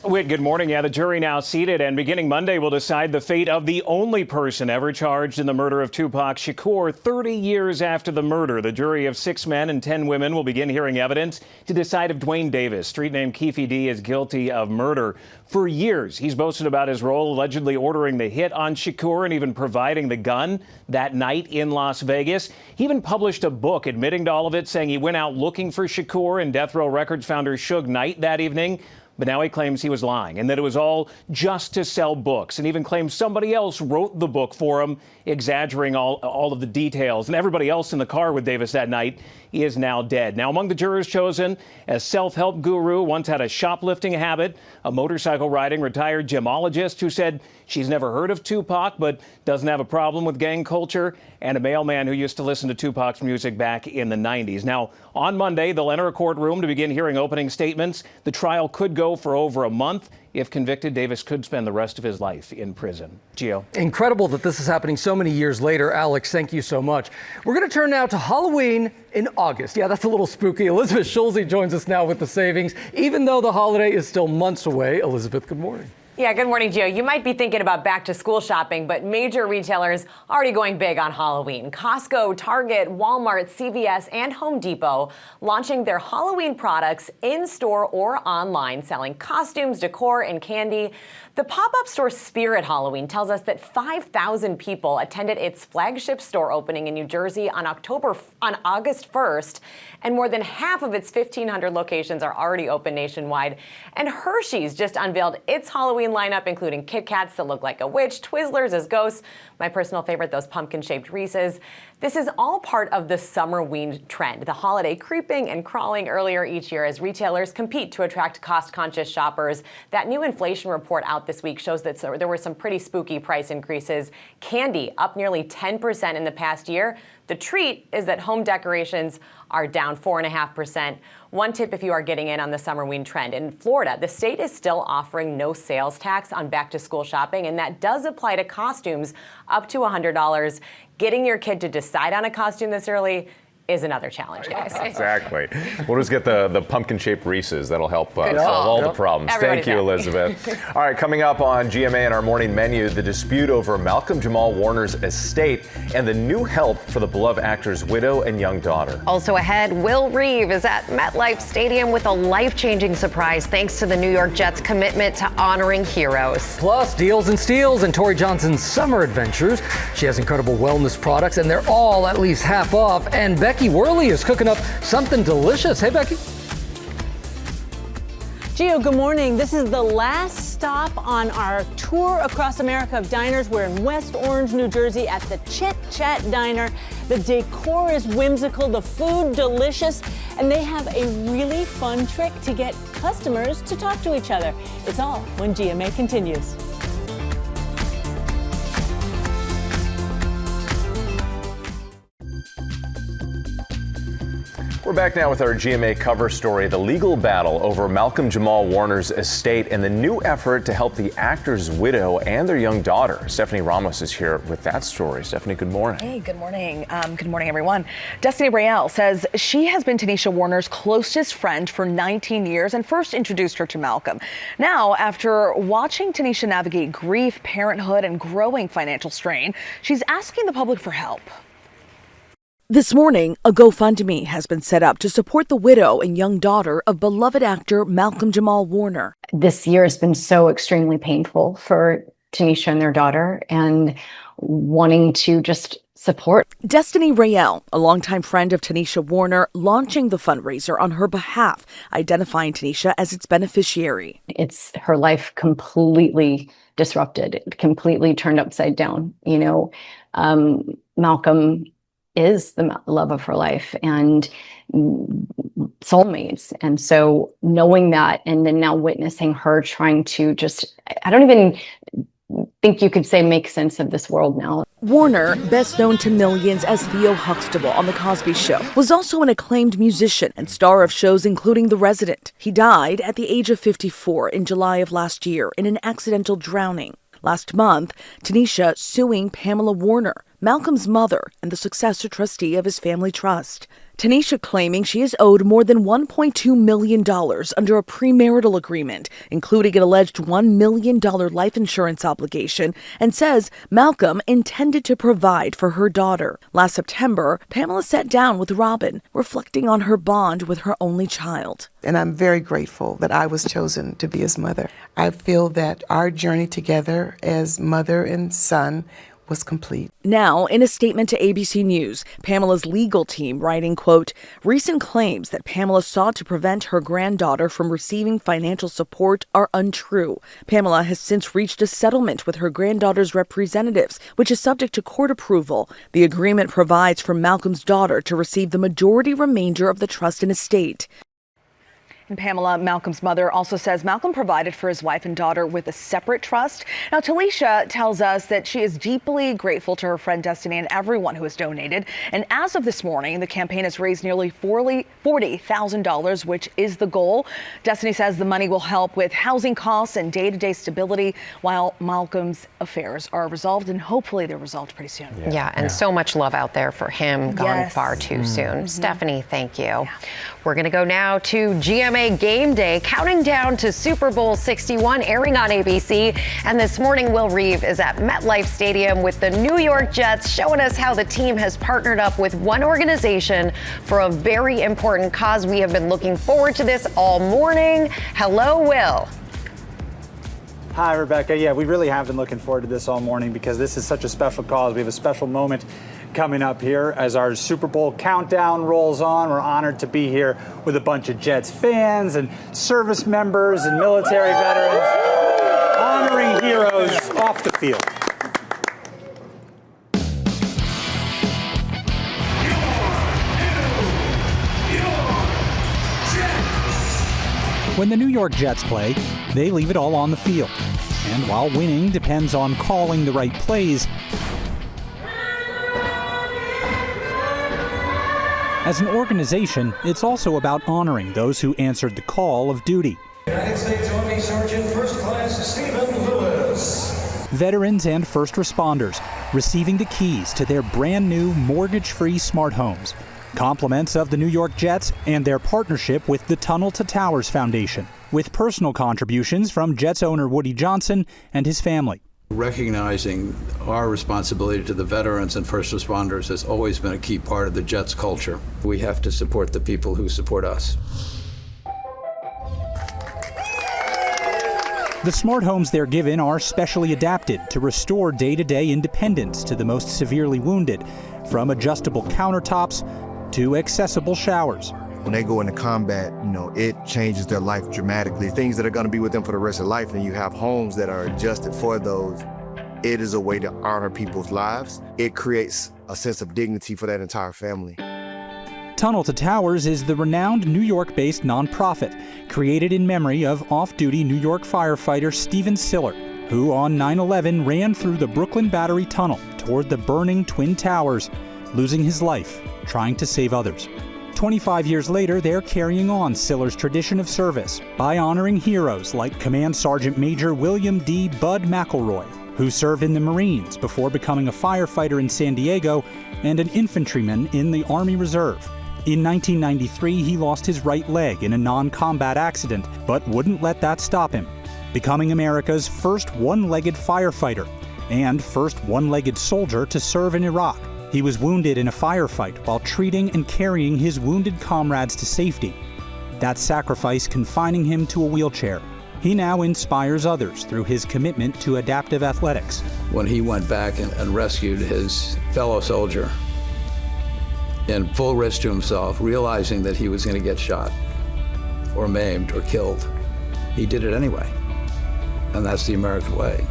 Whit, good morning. Yeah, the jury now seated, and beginning Monday will decide the fate of the only person ever charged in the murder of Tupac Shakur. 30 years after the murder, the jury of 6 men and 10 women will begin hearing evidence to decide if Dwayne Davis, street name Keefe D, is guilty of murder. For years, he's boasted about his role allegedly ordering the hit on Shakur and even providing the gun that night in Las Vegas. He even published a book admitting to all of it, saying he went out looking for Shakur and Death Row Records founder Suge Knight that evening. But now he claims he was lying and that it was all just to sell books, and even claims somebody else wrote the book for him, exaggerating all of the details. And everybody else in the car with Davis that night is now dead. Now, among the jurors chosen, a self-help guru, once had a shoplifting habit, a motorcycle riding retired gemologist who said she's never heard of Tupac but doesn't have a problem with gang culture, and a mailman who used to listen to Tupac's music back in the 90s. Now, on Monday, they'll enter a courtroom to begin hearing opening statements. The trial could go for over a month. If convicted, Davis could spend the rest of his life in prison. Gio. Incredible that this is happening so many years later. Alex, thank you so much. We're going to turn now to Halloween in August. Yeah, that's a little spooky. Elizabeth Schulze joins us now with the savings, even though the holiday is still months away. Elizabeth, good morning. Yeah, good morning, Gio. You might be thinking about back to school shopping, but major retailers already going big on Halloween. Costco, Target, Walmart, CVS, and Home Depot launching their Halloween products in-store or online, selling costumes, decor, and candy. The pop-up store Spirit Halloween tells us that 5,000 people attended its flagship store opening in New Jersey on August 1st, and more than half of its 1,500 locations are already open nationwide. And Hershey's just unveiled its Halloween lineup, including Kit Kats that look like a witch, Twizzlers as ghosts, my personal favorite, those pumpkin-shaped Reese's. This is all part of the Summerween trend, the holiday creeping and crawling earlier each year as retailers compete to attract cost-conscious shoppers. That new inflation report out this week shows that there were some pretty spooky price increases. Candy up nearly 10% in the past year. The treat is that home decorations are down 4.5%. One tip if you are getting in on the Summerween trend. In Florida, the state is still offering no sales tax on back-to-school shopping, and that does apply to costumes up to $100. Getting your kid to decide on a costume this early is another challenge, guys. Exactly. We'll just get the pumpkin-shaped Reese's. That'll help solve all the problems. Everybody's Thank you, Elizabeth. All right, coming up on GMA in our morning menu, the dispute over Malcolm-Jamal Warner's estate and the new help for the beloved actor's widow and young daughter. Also ahead, Will Reeve is at MetLife Stadium with a life-changing surprise thanks to the New York Jets' commitment to honoring heroes. Plus, deals and steals and Tori Johnson's summer adventures. She has incredible wellness products, and they're all at least half off. And Becky Worley is cooking up something delicious. Hey, Becky. Gio, good morning. This is the last stop on our tour across America of diners. We're in West Orange, New Jersey at the Chit Chat Diner. The decor is whimsical, the food delicious, and they have a really fun trick to get customers to talk to each other. It's all when GMA continues. We're back now with our GMA cover story, the legal battle over Malcolm-Jamal Warner's estate and the new effort to help the actor's widow and their young daughter. Stephanie Ramos is here with that story. Stephanie, good morning. Hey, good morning. Good morning, everyone. Destiny Rayel says she has been Tanisha Warner's closest friend for 19 years and first introduced her to Malcolm. Now, after watching Tanisha navigate grief, parenthood, and growing financial strain, she's asking the public for help. This morning, a GoFundMe has been set up to support the widow and young daughter of beloved actor Malcolm-Jamal Warner. This year has been so extremely painful for Tanisha and their daughter, and wanting to just support. Destiny Rayel, a longtime friend of Tanisha Warner, launching the fundraiser on her behalf, identifying Tanisha as its beneficiary. It's her life completely disrupted, completely turned upside down. You know, Malcolm is the love of her life and soulmates. And so knowing that, and then now witnessing her trying to just, I don't even think you could say make sense of this world now. Warner, best known to millions as Theo Huxtable on The Cosby Show, was also an acclaimed musician and star of shows including The Resident. He died at the age of 54 in July of last year in an accidental drowning. Last month, Tanisha suing Pamela Warner, Malcolm's mother and the successor trustee of his family trust. Tanisha claiming she is owed more than $1.2 million under a premarital agreement, including an alleged $1 million life insurance obligation, and says Malcolm intended to provide for her daughter. Last September, Pamela sat down with Robin, reflecting on her bond with her only child. And I'm very grateful that I was chosen to be his mother. I feel that our journey together as mother and son was complete. Now, in a statement to ABC News, Pamela's legal team writing, quote, recent claims that Pamela sought to prevent her granddaughter from receiving financial support are untrue. Pamela has since reached a settlement with her granddaughter's representatives, which is subject to court approval. The agreement provides for Malcolm's daughter to receive the majority remainder of the trust and estate. And Pamela, Malcolm's mother, also says Malcolm provided for his wife and daughter with a separate trust. Now, Talisha tells us that she is deeply grateful to her friend Destiny and everyone who has donated. And as of this morning, the campaign has raised nearly $40,000, which is the goal. Destiny says the money will help with housing costs and day-to-day stability while Malcolm's affairs are resolved, and hopefully they're resolved pretty soon. Yeah, and so much love out there for him, gone far too soon. Stephanie, thank you. Yeah. We're going to go now to GMA Game Day, counting down to Super Bowl 61, airing on ABC. And this morning, Will Reeve is at MetLife Stadium with the New York Jets, showing us how the team has partnered up with one organization for a very important cause. We have been looking forward to this all morning. Hello, Will. Hi, Rebecca. Yeah, we really have been looking forward to this all morning because this is such a special cause. We have a special moment coming up here as our Super Bowl countdown rolls on. We're honored to be here with a bunch of Jets fans and service members and military veterans, honoring heroes off the field. When the New York Jets play, they leave it all on the field. And while winning depends on calling the right plays, as an organization, it's also about honoring those who answered the call of duty. United States Army Sergeant First Class Stephen Lewis. Veterans and first responders receiving the keys to their brand new mortgage-free smart homes. Compliments of the New York Jets and their partnership with the Tunnel to Towers Foundation, with personal contributions from Jets owner Woody Johnson and his family. Recognizing our responsibility to the veterans and first responders has always been a key part of the Jets culture. We have to support the people who support us. The smart homes they're given are specially adapted to restore day-to-day independence to the most severely wounded, from adjustable countertops to accessible showers. when they go into combat, you know, it changes their life dramatically. Things that are going to be with them for the rest of life, and you have homes that are adjusted for those. It is a way to honor people's lives. It creates a sense of dignity for that entire family. Tunnel to Towers is the renowned New York-based nonprofit created in memory of off-duty New York firefighter Stephen Siller, who on 9/11 ran through the Brooklyn Battery Tunnel toward the burning Twin Towers, losing his life trying to save others. 25 years later, they're carrying on Siller's tradition of service by honoring heroes like Command Sergeant Major William D. Bud McElroy, who served in the Marines before becoming a firefighter in San Diego and an infantryman in the Army Reserve. In 1993, he lost his right leg in a non-combat accident, but wouldn't let that stop him, becoming America's first one-legged firefighter and first one-legged soldier to serve in Iraq. He was wounded in a firefight while treating and carrying his wounded comrades to safety. That sacrifice confining him to a wheelchair. He now inspires others through his commitment to adaptive athletics. When he went back and rescued his fellow soldier in full risk to himself, realizing that he was going to get shot or maimed or killed, he did it anyway. And that's the American way.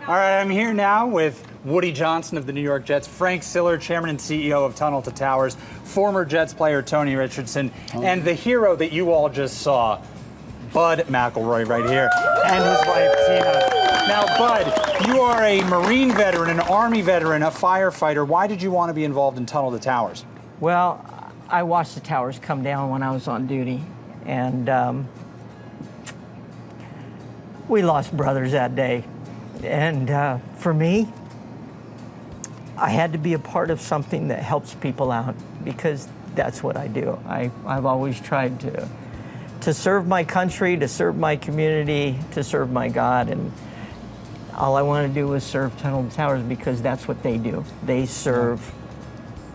All right, I'm here now with Woody Johnson of the New York Jets, Frank Siller, Chairman and CEO of Tunnel to Towers, former Jets player Tony Richardson, and the hero that you all just saw, Bud McElroy right here, and his wife Tina. Now, Bud, you are a Marine veteran, an Army veteran, a firefighter. Why did you want to be involved in Tunnel to Towers? Well, I watched the towers come down when I was on duty, and we lost brothers that day. And for me, I had to be a part of something that helps people out, because that's what I do. I've always tried to serve my country, to serve my community, to serve my God, and all I want to do is serve Tunnel to Towers because that's what they do. They serve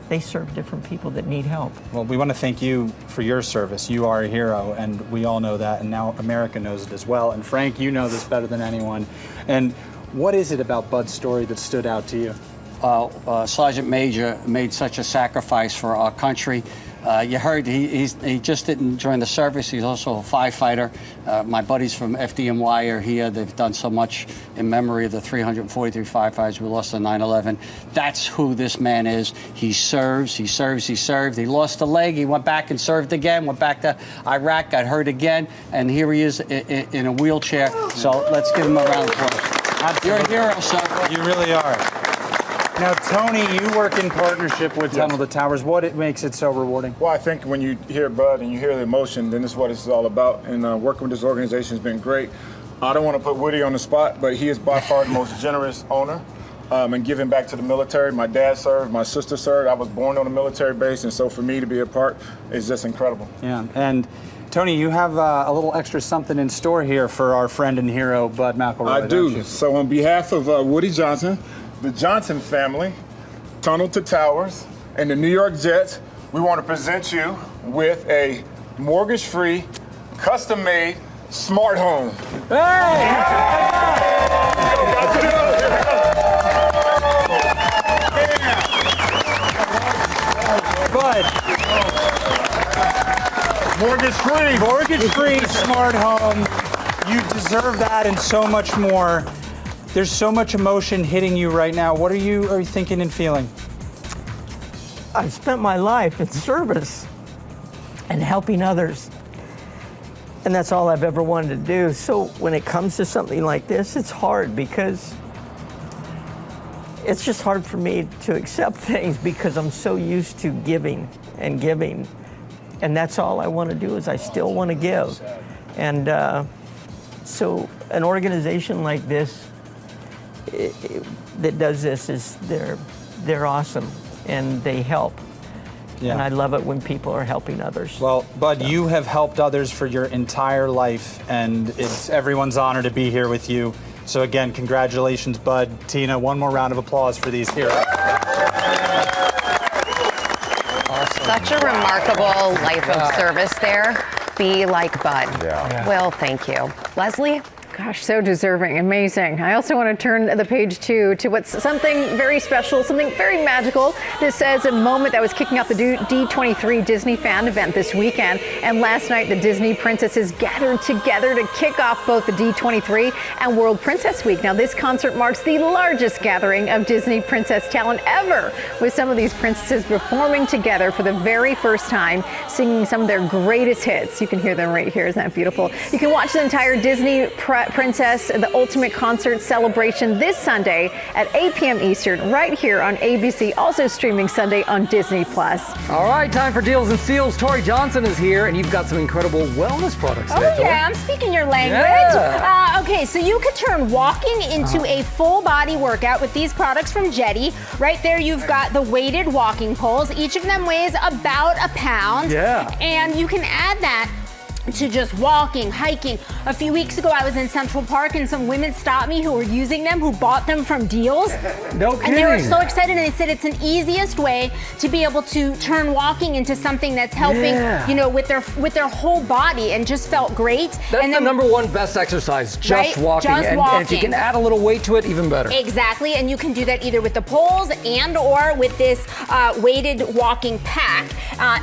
different people that need help. Well, we want to thank you for your service. You are a hero, and we all know that, and now America knows it as well. And Frank, you know this better than anyone. And what is it about Bud's story that stood out to you? Sergeant Major made such a sacrifice for our country. You heard he just didn't join the service. He's also a firefighter. My buddies from FDNY are here. They've done so much in memory of the 343 firefighters we lost on 9/11. That's who this man is. He serves, he serves, he served. He lost a leg. He went back and served again, went back to Iraq, got hurt again, and here he is in a wheelchair. So let's give him a round of applause. You're a hero, sir. You really are. Now, Tony, you work in partnership with Tunnel to Towers. What makes it so rewarding? Well, I think when you hear Bud and you hear the emotion, then this is what it's all about. And working with this organization has been great. I don't want to put Woody on the spot, but he is by far the most generous owner and giving back to the military. My dad served, my sister served. I was born on a military base, and so for me to be a part is just incredible. Yeah, and Tony, you have a little extra something in store here for our friend and hero, Bud McElroy. I do. So on behalf of Woody Johnson, the Johnson family, Tunnel to Towers, and the New York Jets, we want to present you with a mortgage-free, custom-made smart home. Hey! Bud. Mortgage-free. Mortgage-free smart home. You deserve that and so much more. There's so much emotion hitting you right now. What are you thinking and feeling? I've spent my life in service and helping others. And that's all I've ever wanted to do. So when it comes to something like this, it's hard because it's just hard for me to accept things because I'm so used to giving and giving. And that's all I want to do is I still want to give. And so an organization like this that does this is they're awesome and they help. Yeah. And I love it when people are helping others. Well, Bud, you have helped others for your entire life, and it's everyone's honor to be here with you. So again, congratulations, Bud. Tina, one more round of applause for these heroes. Awesome. Such a remarkable life of service there. Be like Bud. Yeah. Well, thank you. Leslie? Gosh, so deserving. Amazing. I also want to turn the page to what's something very special, something very magical. This says a moment that was kicking off the D23 Disney fan event this weekend. And last night, the Disney princesses gathered together to kick off both the D23 and World Princess Week. Now, this concert marks the largest gathering of Disney princess talent ever, with some of these princesses performing together for the very first time, singing some of their greatest hits. You can hear them right here. Isn't that beautiful? You can watch the entire Disney Princess, the Ultimate Concert Celebration this Sunday at 8 p.m. Eastern, right here on ABC, also streaming Sunday on Disney+. All right, time for Deals and Steals. Tori Johnson is here, and you've got some incredible wellness products today, Tori. Yeah, I'm speaking your language. Yeah. Okay, so you could turn walking into a full body workout with these products from Jetty. Right there, you've got the weighted walking poles. Each of them weighs about a pound. Yeah. And you can add that to just walking, hiking. A few weeks ago, I was in Central Park and some women stopped me who were using them, who bought them from Deals. No kidding. And they were so excited, and they said it's an easiest way to be able to turn walking into something that's helping, you know, with their whole body, and just felt great. That's and the #1 best exercise, just walking. Just and if you can add a little weight to it, even better. Exactly, and you can do that either with the poles and or with this weighted walking pack.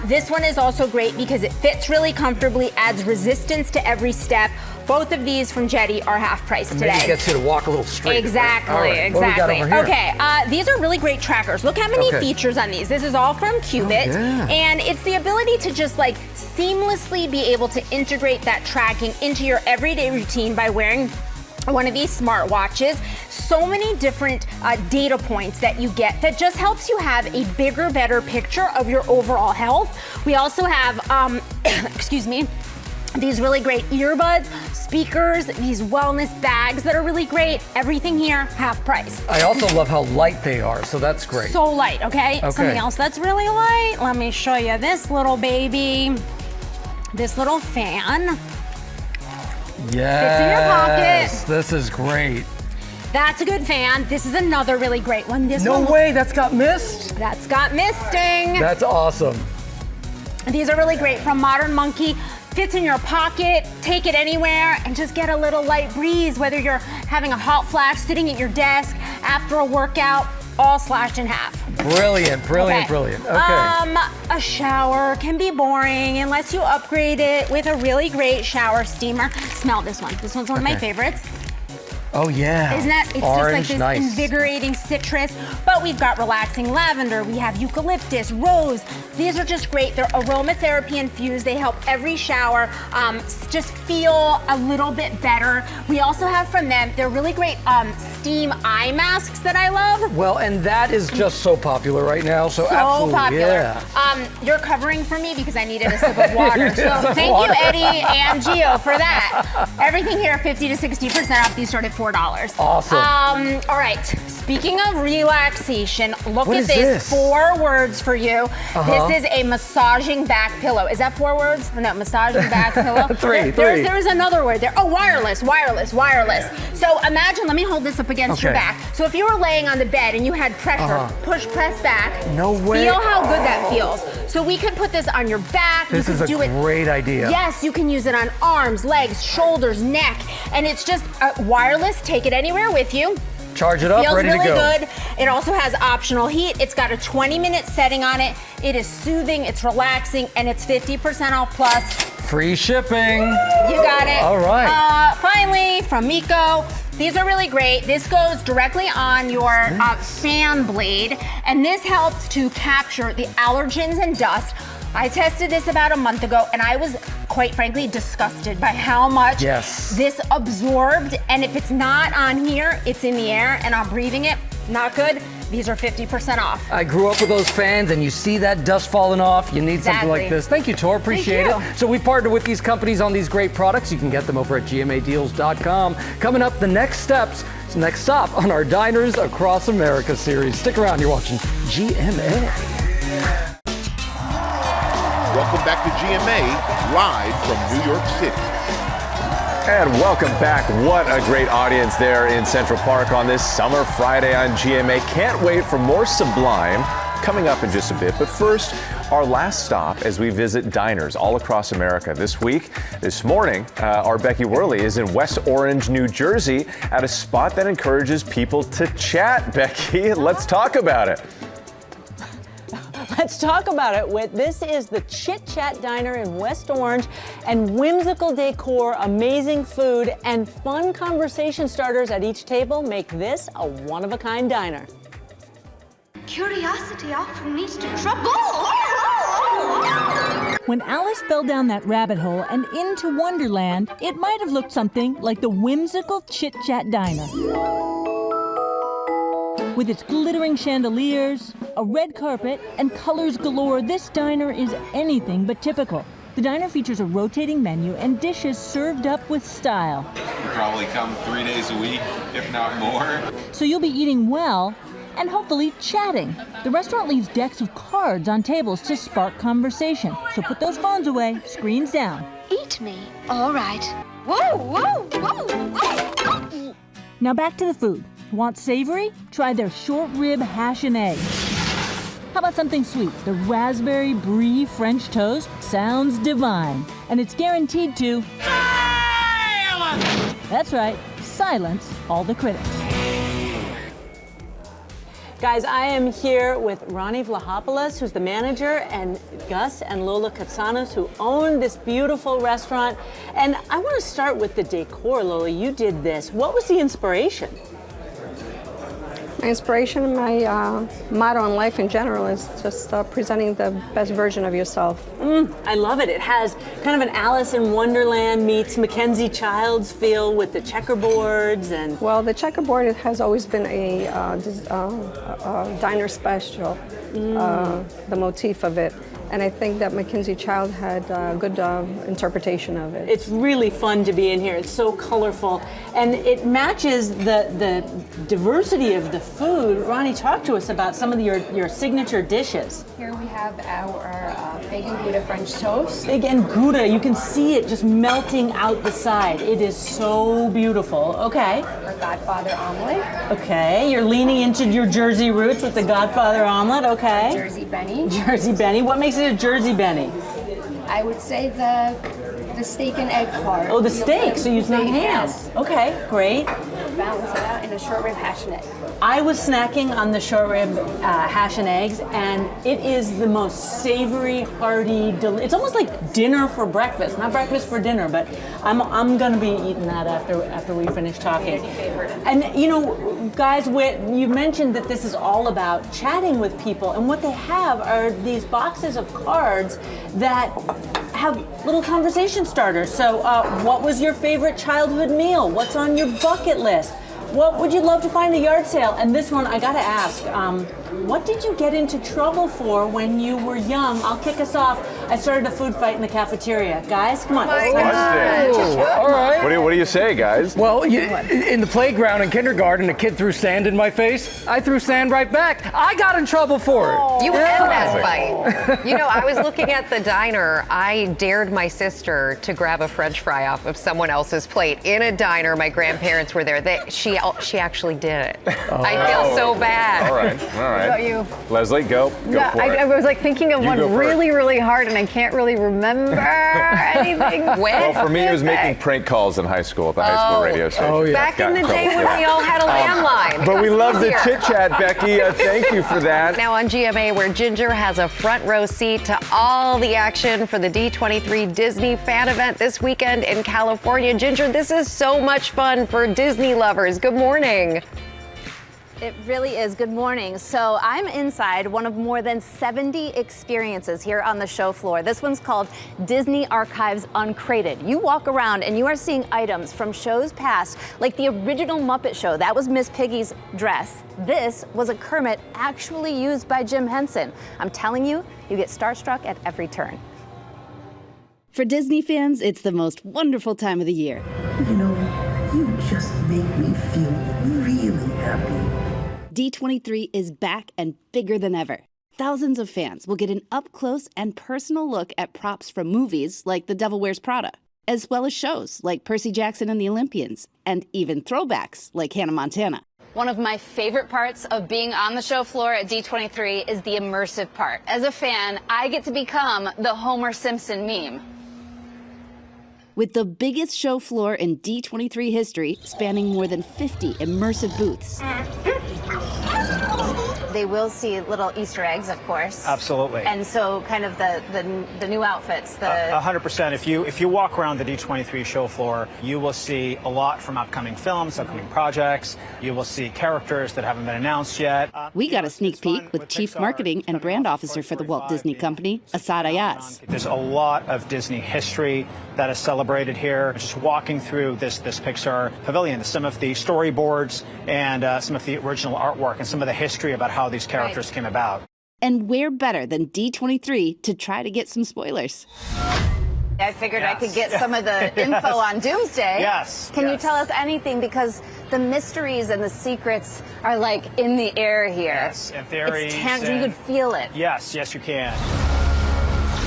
This one is also great because it fits really comfortably, adds resistance to every step. Both of these from Jetty are half price today. Maybe gets you to walk a little straighter. Exactly, right. exactly. What do we got over here? Okay, these are really great trackers. Look how many features on these. This is all from Cubit, and it's the ability to just like seamlessly be able to integrate that tracking into your everyday routine by wearing one of these smartwatches. So many different data points that you get that just helps you have a bigger, better picture of your overall health. We also have, excuse me, these really great earbuds, speakers, these wellness bags that are really great. Everything here, half price. I also love how light they are, so that's great. So light, okay? Something else that's really light. Let me show you this little baby, this little fan. Yes, fits in your pocket. This is great. That's a good fan. This is another really great one. This No one, way, that's got mist? That's got misting. That's awesome. These are really great from Modern Monkey. Fits in your pocket, take it anywhere, and just get a little light breeze, whether you're having a hot flash, sitting at your desk, after a workout, all slashed in half. Brilliant, brilliant, brilliant. Okay. A shower can be boring unless you upgrade it with a really great shower steamer. Smell this one. This one's one of my favorites. Oh yeah. Isn't that? It's orange, just like this invigorating citrus, but we've got relaxing lavender, we have eucalyptus, rose. These are just great. They're aromatherapy infused. They help every shower just feel a little bit better. We also have from them, they're really great steam eye masks that I love. Well, and that is just so popular right now, so absolutely, popular. yeah. You're covering for me because I needed a sip of water. So thank you, Eddie and Gio, for that. Everything here, 50 to 60% off. These start at $4. Awesome. All right. Speaking of relaxation, look What at is this. this? 4 words for you. This is a massaging back pillow. Is that 4 words? No, massaging back pillow. Three. There is another word there. Oh, wireless. So imagine, let me hold this up against your back. So if you were laying on the bed and you had pressure, push, press back. No way. Feel how good that feels. So we could put this on your back. This is a great idea. Yes, you can use it on arms, legs, shoulders, neck, and it's just wireless. Take it anywhere with you. Charge it up, Feels ready really to go. good. It also has optional heat. It's got a 20-minute setting on it. It is soothing, it's relaxing, and it's 50% off plus. Free shipping. You got it. All right. Finally, from Miko, these are really great. This goes directly on your fan blade, and this helps to capture the allergens and dust. I tested this about a month ago, and I was, quite frankly, disgusted by how much this absorbed. And if it's not on here, it's in the air, and I'm breathing it. Not good. These are 50% off. I grew up with those fans, and you see that dust falling off. You need something like this. Thank you, Tor. Appreciate it. So we partner with these companies on these great products. You can get them over at GMAdeals.com. Coming up, the next stop on our Diners Across America series. Stick around. You're watching GMA. Welcome back to GMA, live from New York City. And welcome back. What a great audience there in Central Park on this summer Friday on GMA. Can't wait for more Sublime coming up in just a bit. But first, our last stop as we visit diners all across America. This morning, our Becky Worley is in West Orange, New Jersey, at a spot that encourages people to chat. Becky, let's talk about it. Let's talk about it. This is the Chit Chat Diner in West Orange, and whimsical decor, amazing food, and fun conversation starters at each table make this a one-of-a-kind diner. Curiosity often leads to trouble. When Alice fell down that rabbit hole and into Wonderland, it might have looked something like the whimsical Chit Chat Diner. With its glittering chandeliers, a red carpet, and colors galore, this diner is anything but typical. The diner features a rotating menu and dishes served up with style. You probably come 3 days a week, if not more. So you'll be eating well and hopefully chatting. The restaurant leaves decks of cards on tables to spark conversation. So put those phones away, screens down. Eat me. All right. Whoa, whoa, whoa, whoa. Now back to the food. Want savory? Try their short rib hash and eggs. How about something sweet? The raspberry brie French toast sounds divine. And it's guaranteed to silence! That's right, silence all the critics. Guys, I am here with Ronnie Vlahopoulos, who's the manager, and Gus and Lola Katsanos, who own this beautiful restaurant. And I want to start with the decor, Lola. You did this. What was the inspiration? My inspiration, my motto in life in general is just presenting the best version of yourself. I love it. It has kind of an Alice in Wonderland meets Mackenzie Childs feel with the checkerboards and... Well, the checkerboard has always been a diner special, the motif of it. And I think that Mackenzie Child had a good interpretation of it. It's really fun to be in here. It's so colorful. And it matches the diversity of the food. Ronnie, talk to us about some of your signature dishes. Here we have our bacon Gouda French toast. Bacon Gouda, you can see it just melting out the side. It is so beautiful. Okay. Our Godfather omelet. Okay, you're leaning into your Jersey roots with the Godfather omelet. Okay. Jersey Benny. Jersey Benny. What makes it a Jersey Benny? I would say the steak and egg part. Oh, the steak, so you use no ham. Yes. Okay, great. Balance it out in a short rib hash and egg. I was snacking on the short rib hash and eggs, and it is the most savory, hearty, it's almost like dinner for breakfast. Not breakfast for dinner, but I'm going to be eating that after we finish talking. And, you know, guys, you mentioned that this is all about chatting with people, and what they have are these boxes of cards that have little conversation starters. So what was your favorite childhood meal? What's on your bucket list? What would you love to find at a yard sale? And this one, I gotta ask, what did you get into trouble for when you were young? I'll kick us off. I started a food fight in the cafeteria. Guys, come on. All right. What do you say, guys? Well, in the playground in kindergarten, a kid threw sand in my face. I threw sand right back. I got in trouble for it. You had that fight. You know, I was looking at the diner. I dared my sister to grab a French fry off of someone else's plate in a diner. My grandparents were there. She actually did it. I feel so bad. All right. What about you? Leslie, go for it. I was like thinking of one really, really hard, and I can't really remember anything. Well, for me, it was making prank calls in high school at the high school radio station. Oh, yeah. Back in the day when we all had a landline. But we love the chit chat, Becky. Thank you for that. Now on GMA, where Ginger has a front row seat to all the action for the D23 Disney fan event this weekend in California. Ginger, this is so much fun for Disney lovers. Good morning. It really is. Good morning. So I'm inside one of more than 70 experiences here on the show floor. This one's called Disney Archives Uncrated. You walk around and you are seeing items from shows past, like the original Muppet Show. That was Miss Piggy's dress. This was a Kermit actually used by Jim Henson. I'm telling you, you get starstruck at every turn. For Disney fans, it's the most wonderful time of the year. You know, you just make me feel really happy. D23 is back and bigger than ever. Thousands of fans will get an up-close and personal look at props from movies like The Devil Wears Prada, as well as shows like Percy Jackson and the Olympians, and even throwbacks like Hannah Montana. One of my favorite parts of being on the show floor at D23 is the immersive part. As a fan, I get to become the Homer Simpson meme. With the biggest show floor in D23 history, spanning more than 50 immersive booths. They will see little Easter eggs, of course. Absolutely. And so kind of the new outfits. 100%. If you walk around the D23 show floor, you will see a lot from upcoming films, upcoming projects. You will see characters that haven't been announced yet. We got a sneak peek with Chief Marketing and Brand Officer for the Walt Disney Company, Asad Ayaz. There's a lot of Disney history that is celebrated here. Just walking through this Pixar pavilion, some of the storyboards and some of the original artwork and some of the history about how these characters came about. And where better than D23 to try to get some spoilers? I figured I could get some of the info on Doomsday. Yes. Can you tell us anything? Because the mysteries and the secrets are like in the air here. Yes, and theories. It's tangible. You could feel it. Yes, you can.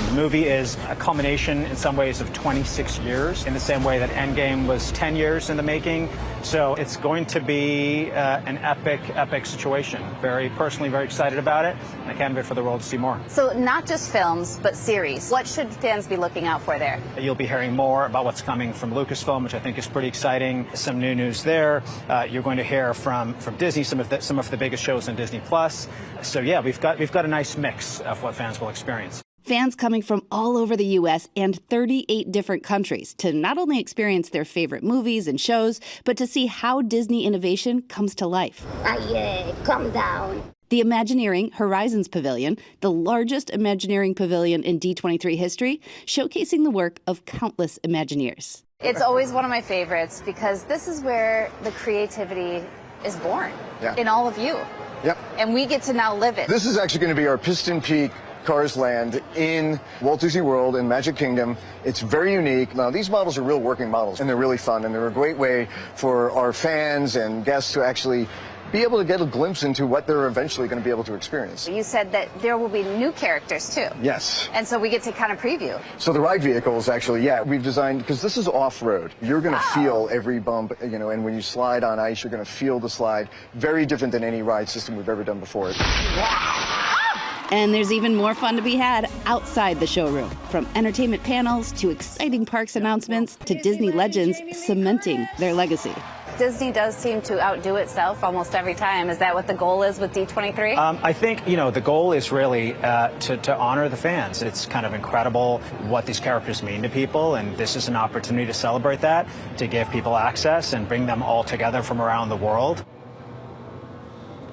The movie is a culmination in some ways of 26 years, in the same way that Endgame was 10 years in the making. So it's going to be an epic situation. Very personally, very excited about it, and I can't wait for the world to see more. So not just films, but series. What should fans be looking out for there? You'll be hearing more about what's coming from Lucasfilm, which I think is pretty exciting. Some new news there. You're going to hear from Disney some of the biggest shows on Disney Plus. So yeah, we've got a nice mix of what fans will experience. Fans coming from all over the U.S. and 38 different countries to not only experience their favorite movies and shows, but to see how Disney innovation comes to life. Calm down. The Imagineering Horizons Pavilion, the largest Imagineering pavilion in D23 history, showcasing the work of countless Imagineers. It's always one of my favorites because this is where the creativity is born in all of you. Yep. And we get to now live it. This is actually going to be our Piston Peak Cars Land in Walt Disney World in Magic Kingdom. It's very unique. Now, these models are real working models, and they're really fun, and they're a great way for our fans and guests to actually be able to get a glimpse into what they're eventually going to be able to experience. You said that there will be new characters, too. Yes. And so we get to kind of preview. So the ride vehicles, actually, we've designed, because this is off-road. You're going to feel every bump, and when you slide on ice, you're going to feel the slide. Very different than any ride system we've ever done before. And there's even more fun to be had outside the showroom. From entertainment panels to exciting parks announcements to Disney legends cementing their legacy. Disney does seem to outdo itself almost every time. Is that what the goal is with D23? I think, the goal is really to honor the fans. It's kind of incredible what these characters mean to people, and this is an opportunity to celebrate that, to give people access and bring them all together from around the world.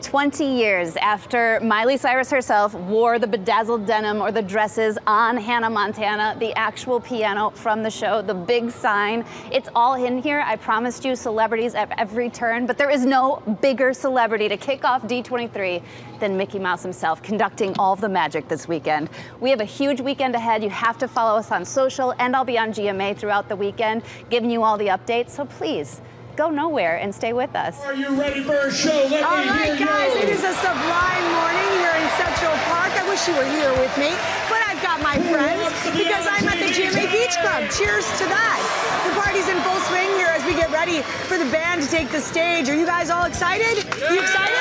20 years after Miley Cyrus herself wore the bedazzled denim or the dresses on Hannah Montana, the actual piano from the show, the big sign, it's all in here. I promised you celebrities at every turn, but there is no bigger celebrity to kick off D23 than Mickey Mouse himself, conducting all of the magic this weekend. We have a huge weekend ahead. You have to follow us on social, and I'll be on GMA throughout the weekend, giving you all the updates, so please, go nowhere and stay with us. Are you ready for a show? All right, guys, it is a Sublime morning here in Central Park. I wish you were here with me, but I've got my friends because I'm at the GMA Beach Club. Cheers to that. The party's in full swing here as we get ready for the band to take the stage. Are you guys all excited? You excited?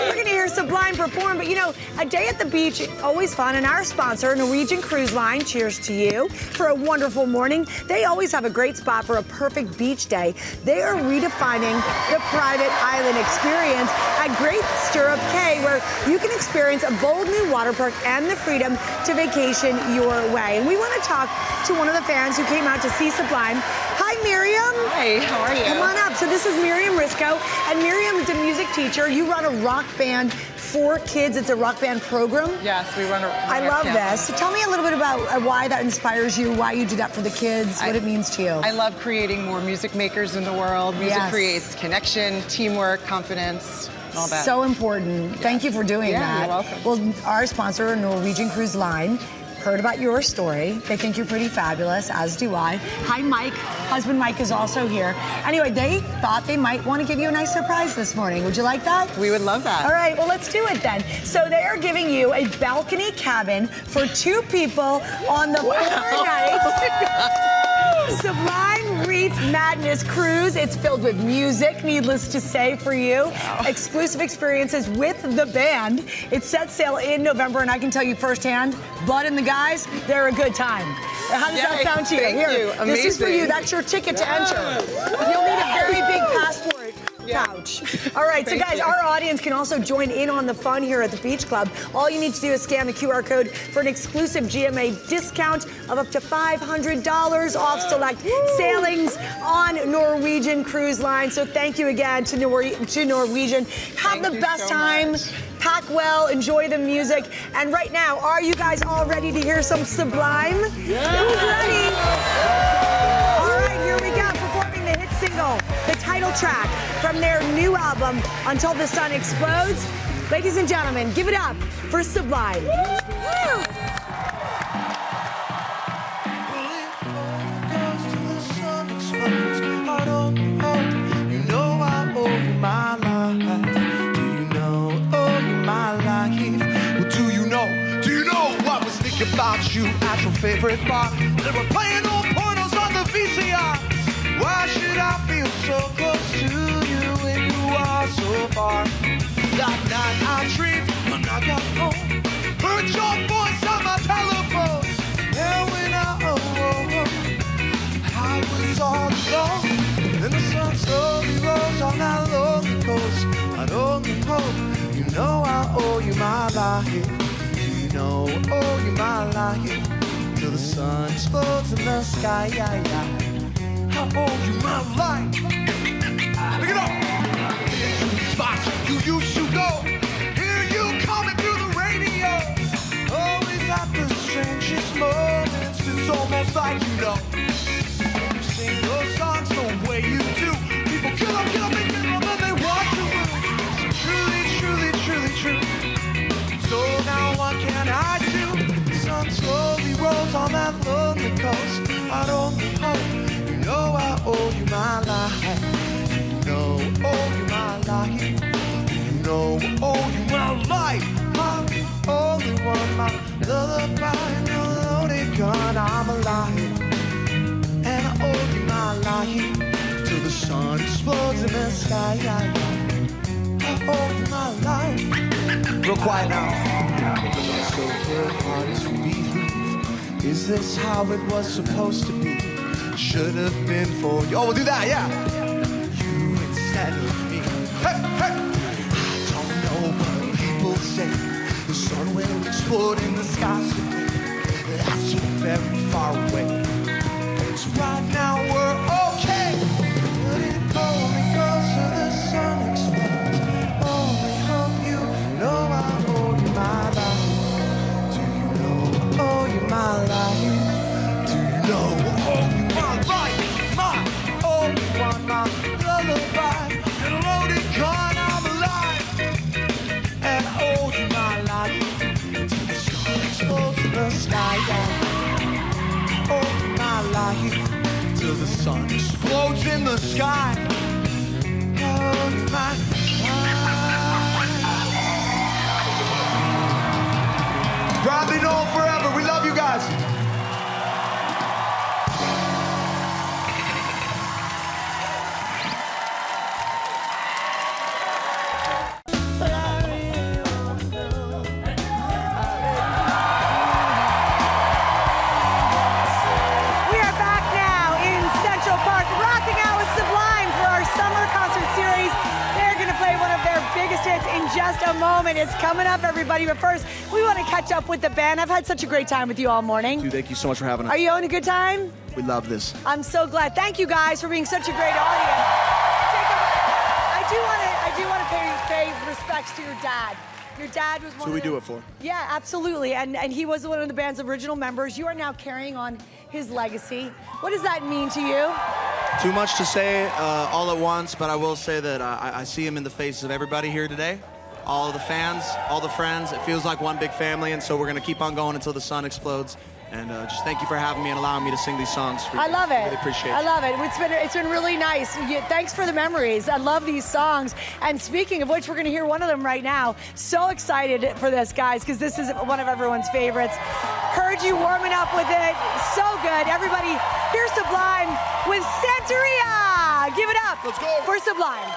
We're going to hear Sublime perform, but a day at the beach, always fun. And our sponsor, Norwegian Cruise Line, cheers to you for a wonderful morning. They always have a great spot for a perfect beach day. They are redefining the private island experience at Great Stirrup Cay, where you can experience a bold new water park and the freedom to vacation your way. And we want to talk to one of the fans who came out to see Sublime. Hi, Miriam. Hi, how are you? Come on up. So this is Miriam Risco, and Miriam is a music teacher. You run a rock band for kids. It's a rock band program. Yes, we run a I love this. So tell me a little bit about why that inspires you, why you do that for the kids, what it means to you. I love creating more music makers in the world. Music creates connection, teamwork, confidence, all that. So important. Thank you for doing that. You're welcome. Well, our sponsor, Norwegian Cruise Line, heard about your story. They think you're pretty fabulous, as do I. Hi, Mike. Husband Mike is also here. Anyway, they thought they might want to give you a nice surprise this morning. Would you like that? We would love that. All right, well, let's do it then. So they are giving you a balcony cabin for 2 people on the 4 nights Sublime Reef Madness Cruise. It's filled with music, needless to say, for you. Wow. Exclusive experiences with the band. It sets sail in November, and I can tell you firsthand, Bud and the guys, they're a good time. How does that sound to you? Thank you. Amazing. This is for you. That's your ticket to enter. You'll need a very big passport. Couch. All right, so guys, our audience can also join in on the fun here at the Beach Club. All you need to do is scan the QR code for an exclusive GMA discount of up to $500 off select sailings on Norwegian Cruise Line. So thank you again to Norwegian. Have the best time. Pack well, enjoy the music. And right now, are you guys all ready to hear some Sublime? Yeah. Who's ready? All right, here we go. Performing the hit single, the title track from their new album, Until the Sun Explodes. Ladies and gentlemen, give it up for Sublime. About you at your favorite bar. They were playing old pornos on the VCR. Why should I feel so close to you when you are so far? That night I dreamed when I got home, heard your voice on my telephone. And when I awoke, I was all alone. Then the sun slowly rose on that lonely coast. I only hope you know I owe you my life. Oh, you're my life till the sun explodes in the sky. I owe you my life. Pick it up. To the spots you used to go. Hear you coming through the radio. Always at the strangest moments. It's almost like you know. You sing those songs the way you do. People kill them, and they want to move. So truly, truly, truly true. So now what can I do? The sun slowly rolls on that lonely coast. I only hope you know I owe you my life. You know I owe you my life. You know I owe you my life. My only one, my lullaby, no loaded gun. I'm alive, and I owe you my life till the sun explodes in the sky. I owe you my life. Real quiet now. It's so very hard to believe. Is this how it was supposed to be? Should have been for you. Oh, we'll do that, yeah. You instead of me. Hey, hey. I don't know what people say. The sun will explode in the sky today. That's so very far away. It's right now we're okay. But it only goes to the sun explodes. Only hope you know I owe you my life. Do you know I owe you my life? Do you know I owe you my life? My only one, my lullaby, and a loaded gun, I'm alive. And I owe you my life till the sun explodes in the sky. I owe you my life till the sun explodes in the sky. I owe you my life. Proudly known forever. We love you guys. We are back now in Central Park, rocking out with Sublime for our Summer Concert Series. They're going to play one of their biggest hits in just a moment. It's coming up, everybody. But first, we want to catch up with the band. I've had such a great time with you all morning. Dude, thank you so much for having us. Are you having a good time? We love this. I'm so glad. Thank you guys for being such a great audience. Jacob, I do want to pay respects to your dad. Your dad was one That's what we do it for. Yeah, absolutely. And he was one of the band's original members. You are now carrying on his legacy. What does that mean to you? Too much to say all at once, but I will say that I see him in the faces of everybody here today. All of the fans, all the friends. It feels like one big family, and so we're going to keep on going until the sun explodes. And just thank you for having me and allowing me to sing these songs. I love it. Really appreciate it. I love it. It's been really nice. Thanks for the memories. I love these songs. And speaking of which, we're going to hear one of them right now. So excited for this, guys, because this is one of everyone's favorites. Heard you warming up with it. So good. Everybody, here's Sublime with Santeria. Give it up for Sublime.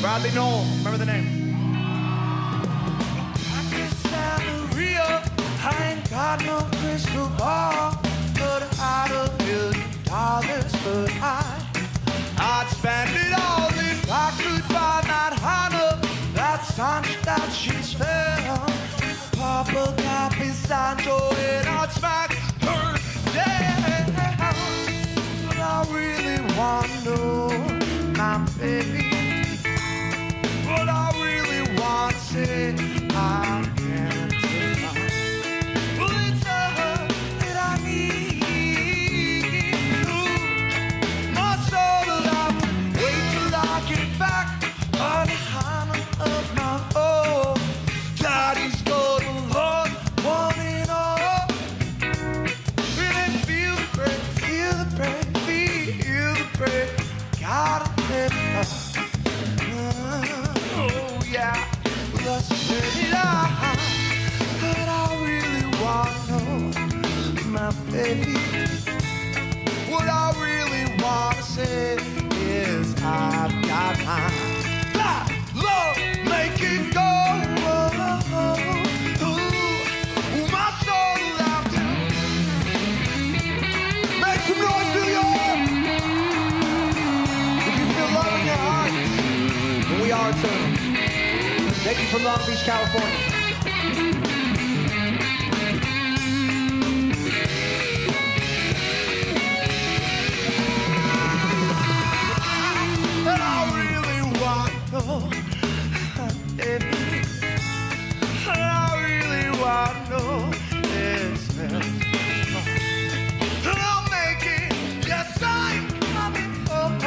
Bradley Noel, remember the name. I ain't got no crystal ball, but I had $1 billion, but I'd spend it all if I could find that Hannah, that Sancho that she's found. Papa got me Sancho and I'd smack her down. But I really want to know my baby. But I really want to say I can't define. Well, it's her that I need. Ooh, my soul alive. Wait till I get back on the Hannah of my own. Daddy's got a lot, one and all. And then feel the break, feel the break, feel the break. Gotta live up. Oh yeah, let's turn it on. But I really want to know, my baby. What I really want to say is I've got mine. Love, make it go. Ooh, my soul out to. Make some noise, New York. If you feel love in your heart, we are too. Thank you from Long Beach, California. And I really want to know, baby. And I really want to know this. And I'll make it, yes, I'm coming home.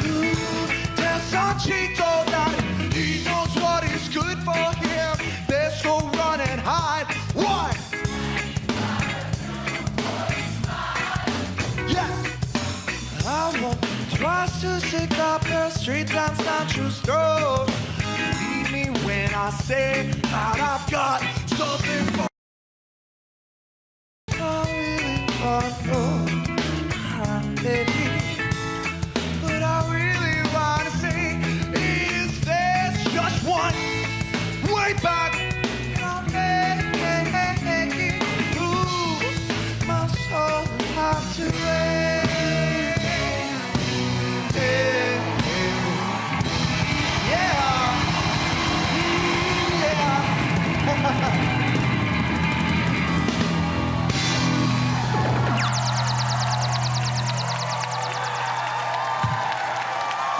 Ooh, tell Sanchito that he knows what is good for him. Let's go run and hide. What? Yes. I want twice to stick up the streets and Sancho stroke. Believe me when I say that I've got something for. I really want to know, baby. But I really want to say, is there just one way back? And I'll make it. Ooh, my soul has to rain.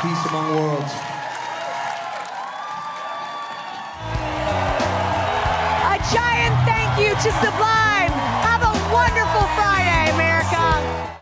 Peace among worlds. A giant thank you to Sublime.